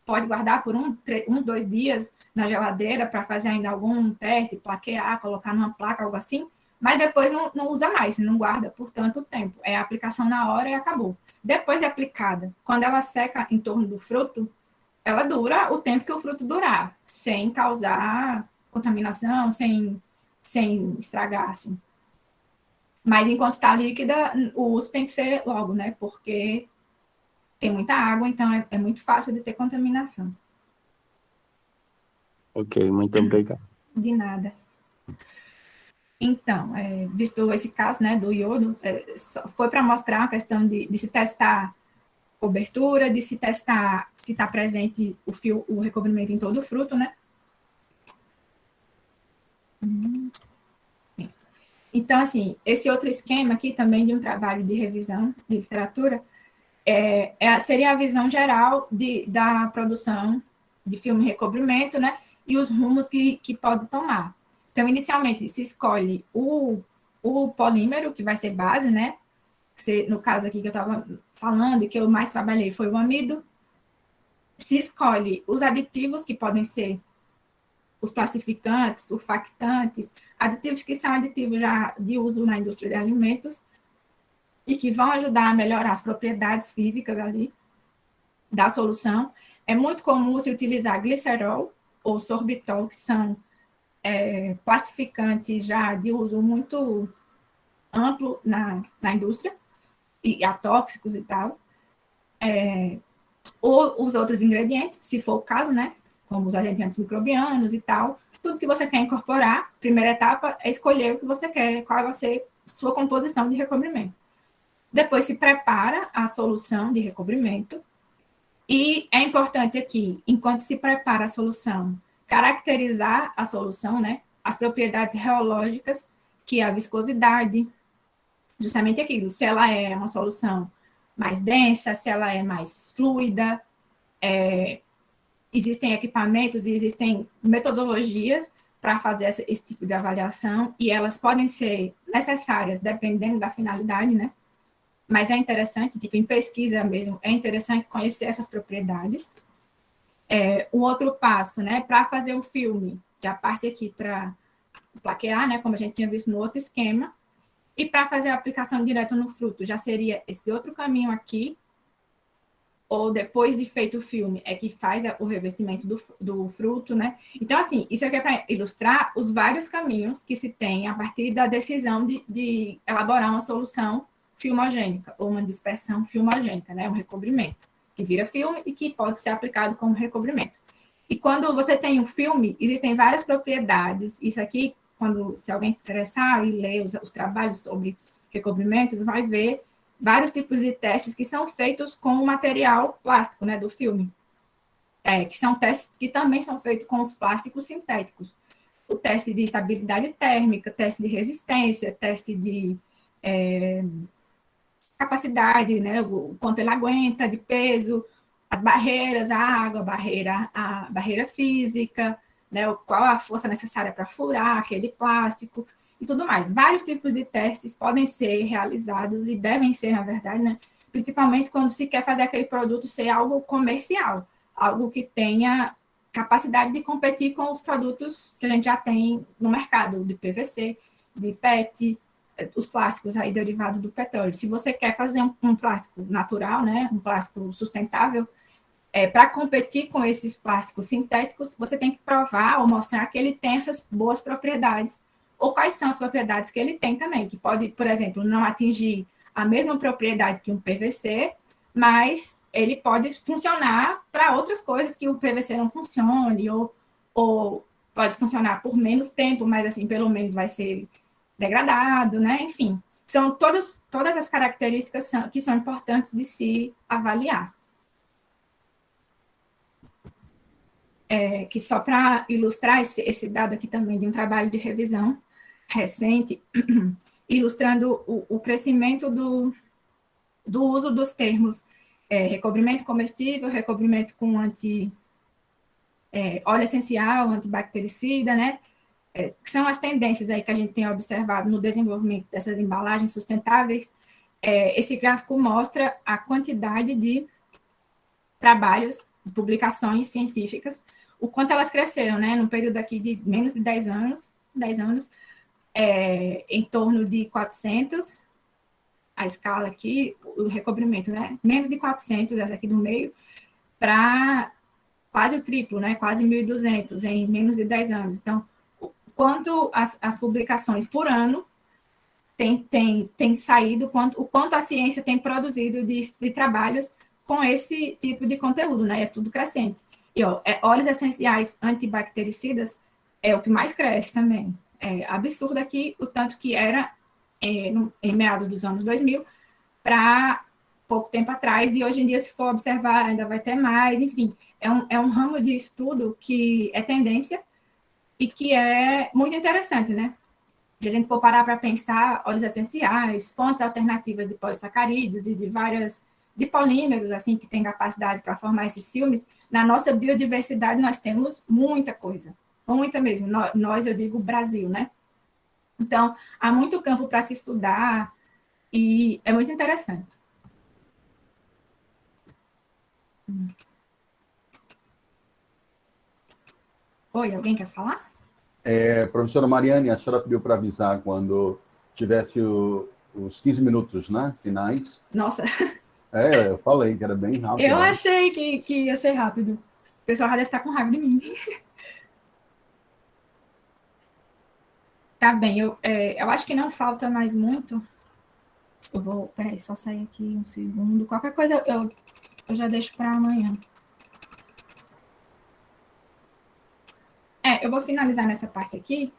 pode guardar por 2 dias na geladeira para fazer ainda algum teste, plaquear, colocar numa placa, algo assim, mas depois não usa mais, não guarda por tanto tempo. É a aplicação na hora e acabou. Depois de aplicada, quando ela seca em torno do fruto, ela dura o tempo que o fruto durar, sem causar contaminação, sem estragar, assim. Mas enquanto está líquida, o uso tem que ser logo, né? Porque tem muita água, então é muito fácil de ter contaminação. Ok, muito obrigado. De nada. Então, visto esse caso, né, do iodo, foi para mostrar a questão de se testar cobertura, de se testar se está presente o recobrimento em todo o fruto, né? Então, assim, esse outro esquema aqui também de um trabalho de revisão de literatura seria a visão geral da produção de filme e recobrimento, né? E os rumos que pode tomar. Então, inicialmente, se escolhe o polímero, que vai ser base, né? No caso aqui que eu estava falando e que eu mais trabalhei foi o amido. Se escolhe os aditivos, que podem ser os plastificantes, surfactantes, aditivos que são aditivos já de uso na indústria de alimentos e que vão ajudar a melhorar as propriedades físicas ali da solução. É muito comum se utilizar glicerol ou sorbitol, que são plastificantes já de uso muito amplo na indústria, e atóxicos e tal. Ou os outros ingredientes, se for o caso, né? Como os agentes antimicrobianos e tal. Tudo que você quer incorporar, primeira etapa é escolher o que você quer, qual vai ser sua composição de recobrimento. Depois se prepara a solução de recobrimento. E é importante aqui, enquanto se prepara a solução, caracterizar a solução, né? As propriedades reológicas, que é a viscosidade, justamente aquilo, se ela é uma solução mais densa, se ela é mais fluida, existem equipamentos e existem metodologias para fazer esse tipo de avaliação, e elas podem ser necessárias dependendo da finalidade, né? Mas é interessante, tipo, em pesquisa mesmo, é interessante conhecer essas propriedades. O outro passo, né, para fazer o filme, já parte aqui para plaquear, né, como a gente tinha visto no outro esquema, e para fazer a aplicação direta no fruto, já seria esse outro caminho aqui, ou depois de feito o filme, é que faz o revestimento do fruto, né? Então, assim, isso aqui é para ilustrar os vários caminhos que se tem a partir da decisão de elaborar uma solução filmogênica, ou uma dispersão filmogênica, né? Um recobrimento, que vira filme e que pode ser aplicado como recobrimento. E quando você tem um filme, existem várias propriedades. Isso aqui, se alguém se interessar e ler os trabalhos sobre recobrimentos, vai ver vários tipos de testes que são feitos com o material plástico, né, do filme. Que são testes que também são feitos com os plásticos sintéticos. O teste de estabilidade térmica, teste de resistência, teste de capacidade, né, o quanto ele aguenta de peso, as barreiras, a água, a barreira física, né, qual a força necessária para furar aquele plástico e tudo mais. Vários tipos de testes podem ser realizados e devem ser, na verdade, né, principalmente quando se quer fazer aquele produto ser algo comercial, algo que tenha capacidade de competir com os produtos que a gente já tem no mercado, de PVC, de PET, os plásticos aí derivados do petróleo. Se você quer fazer um plástico natural, né, um plástico sustentável, para competir com esses plásticos sintéticos, você tem que provar ou mostrar que ele tem essas boas propriedades, ou quais são as propriedades que ele tem também, que pode, por exemplo, não atingir a mesma propriedade que um PVC, mas ele pode funcionar para outras coisas que o PVC não funcione, ou pode funcionar por menos tempo, mas assim, pelo menos vai ser degradado, né? Enfim, são todas as características que são importantes de se avaliar. Que só para ilustrar esse dado aqui também de um trabalho de revisão recente, ilustrando o crescimento do uso dos termos recobrimento comestível, recobrimento com óleo essencial, antibactericida, né? Que são as tendências aí que a gente tem observado no desenvolvimento dessas embalagens sustentáveis. Esse gráfico mostra a quantidade de trabalhos, de publicações científicas, o quanto elas cresceram, né? Num período aqui de menos de 10 anos, em torno de 400, a escala aqui, o recobrimento, né? Menos de 400, essa aqui do meio, para quase o triplo, né? Quase 1.200 em menos de 10 anos. Então, quanto as publicações por ano tem saído, o quanto a ciência tem produzido de trabalhos com esse tipo de conteúdo, né? É tudo crescente. E, óleos essenciais antibactericidas é o que mais cresce também. É absurdo aqui o tanto que era em meados dos anos 2000 para pouco tempo atrás, e hoje em dia, se for observar, ainda vai ter mais, enfim. É um ramo de estudo que é tendência e que é muito interessante, né? Se a gente for parar para pensar, óleos essenciais, fontes alternativas de polissacarídeos e de polímeros, assim, que têm capacidade para formar esses filmes, na nossa biodiversidade nós temos muita coisa, muita mesmo. Nós, eu digo Brasil, né? Então, há muito campo para se estudar e é muito interessante. Oi, alguém quer falar? Professora Mariane, a senhora pediu para avisar quando tivesse os 15 minutos, né, finais. Nossa. Eu falei que era bem rápido. Eu achei que ia ser rápido. O pessoal já deve estar com raiva de mim. Tá bem, eu acho que não falta mais muito. Eu vou, peraí, só sair aqui um segundo. Qualquer coisa eu já deixo para amanhã. Eu vou finalizar nessa parte aqui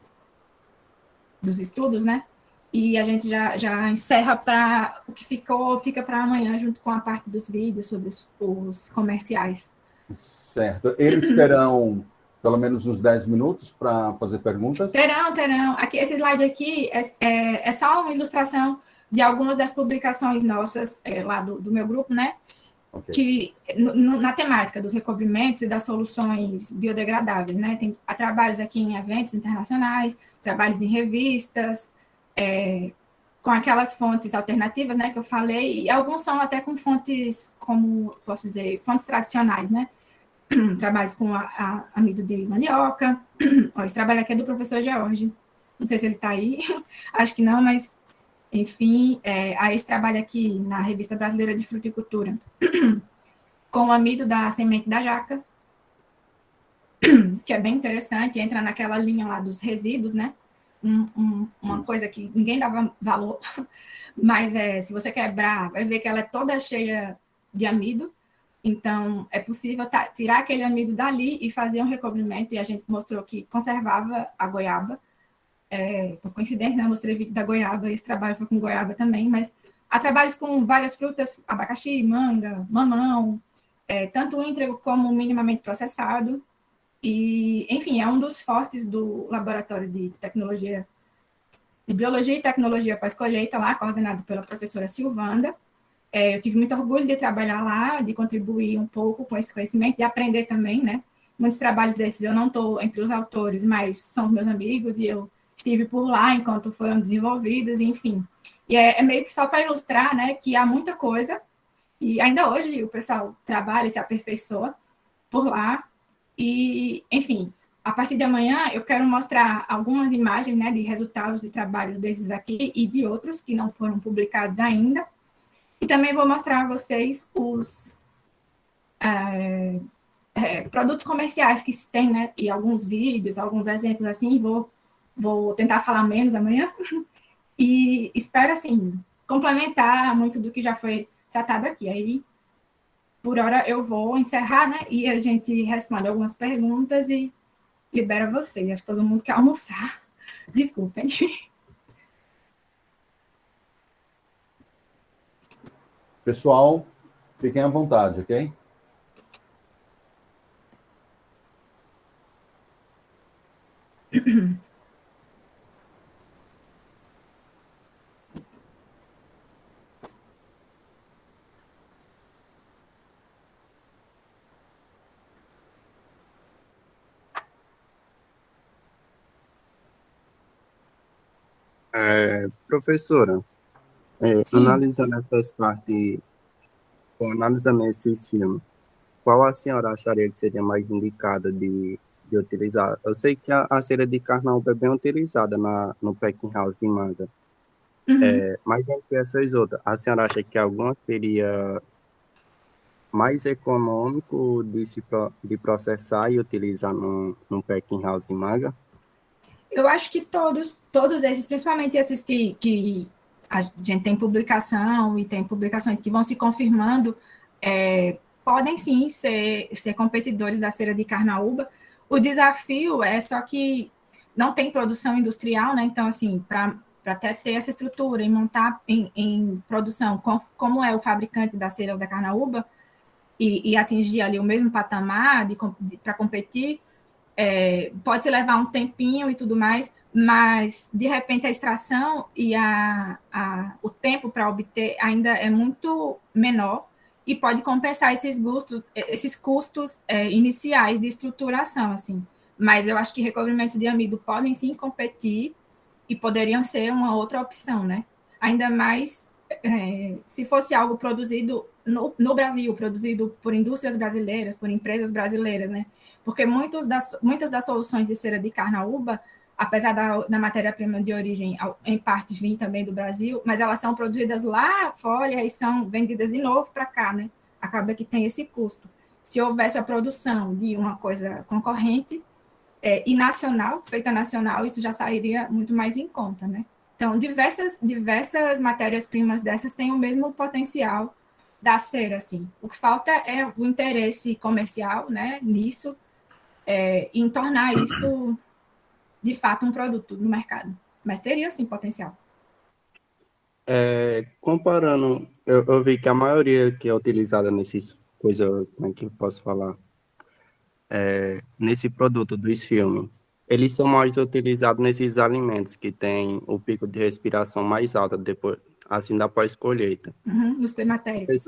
dos estudos, né? E a gente já encerra para o que fica para amanhã, junto com a parte dos vídeos sobre os comerciais. Certo. Eles terão pelo menos uns 10 minutos para fazer perguntas? Terão. Aqui, esse slide aqui é só uma ilustração de algumas das publicações nossas lá do meu grupo, né? Okay. Que na temática dos recobrimentos e das soluções biodegradáveis, né? Há trabalhos aqui em eventos internacionais, trabalhos em revistas, com aquelas fontes alternativas, né, que eu falei, e alguns são até com fontes, como posso dizer, fontes tradicionais, né? Trabalhos com amido de mandioca. Esse trabalho aqui é do professor George. Não sei se ele está aí, acho que não, mas enfim, há esse trabalho aqui na Revista Brasileira de Fruticultura, com o amido da semente da jaca, que é bem interessante, entra naquela linha lá dos resíduos, né? Uma coisa que ninguém dava valor, mas se você quebrar, vai ver que ela é toda cheia de amido, então é possível tirar aquele amido dali e fazer um recobrimento, e a gente mostrou que conservava a goiaba. Por coincidência, né, eu mostrei vídeo da goiaba, esse trabalho foi com goiaba também, mas há trabalhos com várias frutas, abacaxi, manga, mamão, tanto íntegro como minimamente processado, e, enfim, é um dos fortes do Laboratório de Tecnologia de Biologia e Tecnologia Pós-Colheita, lá, coordenado pela professora Silvanda. Eu tive muito orgulho de trabalhar lá, de contribuir um pouco com esse conhecimento, de aprender também, né? Muitos trabalhos desses eu não estou entre os autores, mas são os meus amigos, e eu estive por lá enquanto foram desenvolvidos, enfim. E é meio que só para ilustrar, né, que há muita coisa, e ainda hoje o pessoal trabalha e se aperfeiçoa por lá, e, enfim, a partir de amanhã eu quero mostrar algumas imagens, né, de resultados de trabalhos desses aqui e de outros que não foram publicados ainda, e também vou mostrar a vocês os produtos comerciais que se tem, né, e alguns vídeos, alguns exemplos assim, vou tentar falar menos amanhã, e espero, assim, complementar muito do que já foi tratado aqui. Aí, por hora, eu vou encerrar, né, e a gente responde algumas perguntas e libera vocês. Acho que todo mundo quer almoçar. Desculpem. Pessoal, fiquem à vontade, ok? Professora, Sim. analisando essas partes, ou analisando esses filmes, qual a senhora acharia que seria mais indicada de utilizar? Eu sei que a cera de carnaúba é bem utilizada no packing house de manga, Uhum. mas entre essas outras, a senhora acha que alguma seria mais econômico de processar e utilizar num packing house de manga? Eu acho que todos esses, principalmente esses que a gente tem publicação e tem publicações que vão se confirmando, podem sim ser competidores da cera de carnaúba. O desafio é só que não tem produção industrial, né? Então, assim, para até ter essa estrutura e montar em produção, como é o fabricante da cera da carnaúba, e atingir ali o mesmo patamar para competir, pode se levar um tempinho e tudo mais, mas de repente a extração e o tempo para obter ainda é muito menor e pode compensar esses custos iniciais de estruturação, assim. Mas eu acho que recobrimento de amido podem sim competir e poderiam ser uma outra opção, né? Ainda mais se fosse algo produzido no Brasil, produzido por indústrias brasileiras, por empresas brasileiras, né? Porque muitas das soluções de cera de carnaúba, apesar da matéria-prima de origem, em parte, vir também do Brasil, mas elas são produzidas lá fora e são vendidas de novo para cá, né? Acaba que tem esse custo. Se houvesse a produção de uma coisa concorrente, e nacional, feita nacional, isso já sairia muito mais em conta, né? Então, diversas matérias-primas dessas têm o mesmo potencial da cera, assim. O que falta é o interesse comercial, né, nisso, em tornar isso, de fato, um produto no mercado. Mas teria, sim, potencial. Comparando, eu vi que a maioria que é utilizada nesses coisas, como é que eu posso falar? Nesse produto dos filmes, eles são mais utilizados nesses alimentos que têm o pico de respiração mais alto depois, assim, da pós-colheita. Uhum, os climatéricos.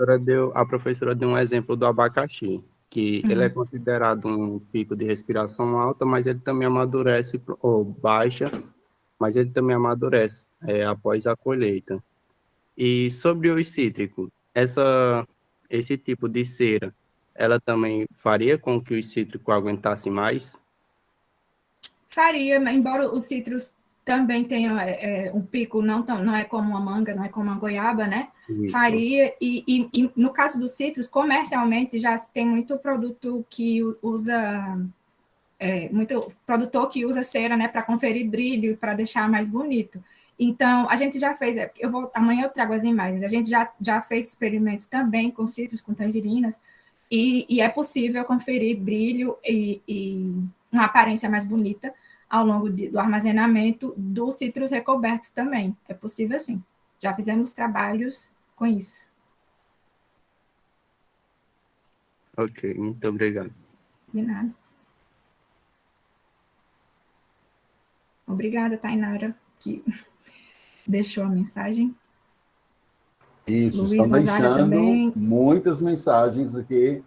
A professora deu um exemplo do abacaxi, que ele é Uhum. considerado um pico de respiração alta, mas ele também amadurece, ou baixa, mas ele também amadurece após a colheita. E sobre os cítricos, esse tipo de cera, ela também faria com que os cítricos aguentassem mais? Faria, embora os citros também tenham um pico, não é como uma manga, não é como uma goiaba, né? Isso. Faria, e no caso dos citros, comercialmente já tem muito produto que usa, muito produtor que usa cera, né, para conferir brilho, para deixar mais bonito. Então, a gente já fez, amanhã eu trago as imagens, a gente já fez experimentos também com citros, com tangerinas, e é possível conferir brilho e uma aparência mais bonita ao longo do armazenamento dos citros recobertos também. É possível sim. Já fizemos trabalhos com isso. Ok, muito obrigado. De nada. Obrigada, Tainara. que deixou a mensagem. Isso, Luiz estão Gonzaga deixando também. muitas mensagens aqui.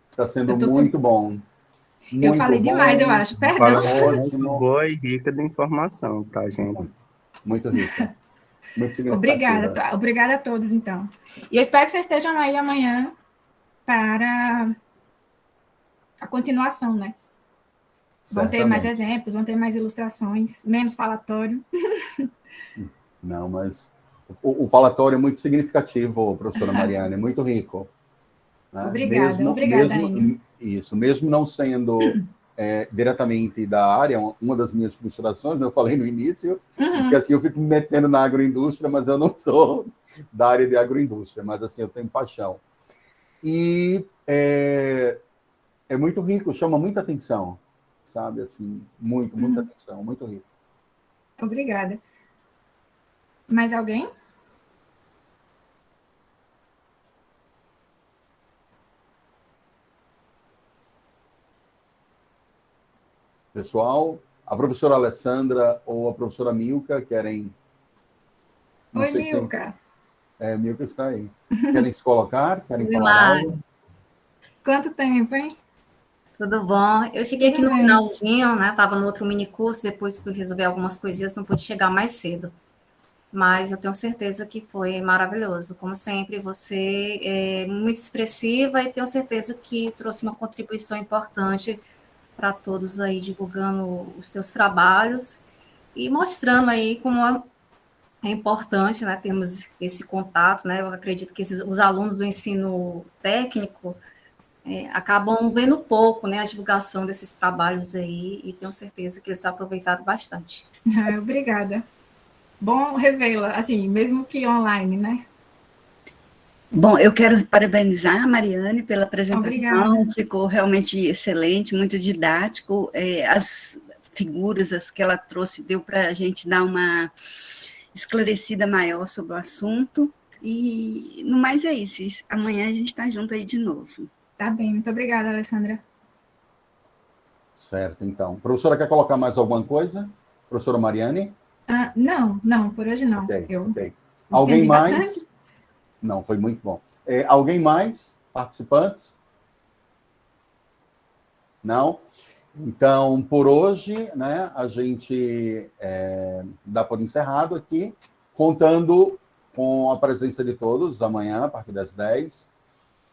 Está sendo Eu tô muito bom. Eu Muito falei demais, eu bom, acho. Perdão. Fala muito ótimo, boa e rica de informação para a gente. muito rica, muito Obrigada, significativa. obrigada a todos, então. E eu espero que vocês estejam aí amanhã para a continuação, né? Vão ter mais Certamente. exemplos, vão ter mais ilustrações, menos falatório. Não, mas o falatório é muito significativo, professora Mariana, é muito rico. Né? Obrigada, obrigada, Enio. Isso, mesmo não sendo diretamente da área, uma das minhas frustrações, eu falei no início, que assim, eu fico me metendo na agroindústria, mas eu não sou da área de agroindústria, mas assim, eu tenho paixão. E é muito rico, chama muita atenção, sabe? Assim, muita atenção, muito rico. Obrigada. Mais alguém? Pessoal, a professora Alessandra ou a professora Milka querem... Não Oi, sei se... Milka. Milka está aí. Querem se colocar? Querem Oi, falar Mari. algo? Quanto tempo, hein? Tudo bom? Eu cheguei Tudo aqui no bem. finalzinho, né? Tava no outro mini curso, depois fui resolver algumas coisinhas, não pude chegar mais cedo. Mas eu tenho certeza que foi maravilhoso. Como sempre, você é muito expressiva e tenho certeza que trouxe uma contribuição importante para todos aí, divulgando os seus trabalhos e mostrando aí como é importante, né, termos esse contato, né? Eu acredito que os alunos do ensino técnico acabam vendo pouco, né, a divulgação desses trabalhos aí, e tenho certeza que eles aproveitaram bastante. Obrigada. Bom revê-la, assim, mesmo que online, né? Bom, eu quero parabenizar a Mariane pela apresentação, Obrigada. ficou realmente excelente, muito didático, as figuras as que ela trouxe deu para a gente dar uma esclarecida maior sobre o assunto, e no mais é isso, amanhã a gente está junto aí de novo. Tá bem, muito obrigada, Alessandra. Certo, então. Professora, quer colocar mais alguma coisa? Professora Mariane? Não, por hoje não. Ok, Eu ok. Alguém estendi mais? bastante. Não, foi muito bom. Alguém mais? Participantes? Não? Então, por hoje, né, a gente dá por encerrado aqui, contando com a presença de todos amanhã, a partir das 10.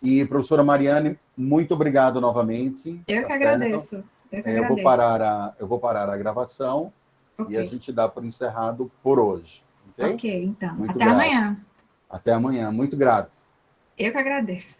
E, professora Mariane, muito obrigado novamente. Eu que agradeço. Eu que Eu vou parar a gravação e a gente dá por encerrado por hoje. Ok? Ok, então. Muito Até grato. amanhã. Até amanhã. Muito grato. Eu que agradeço.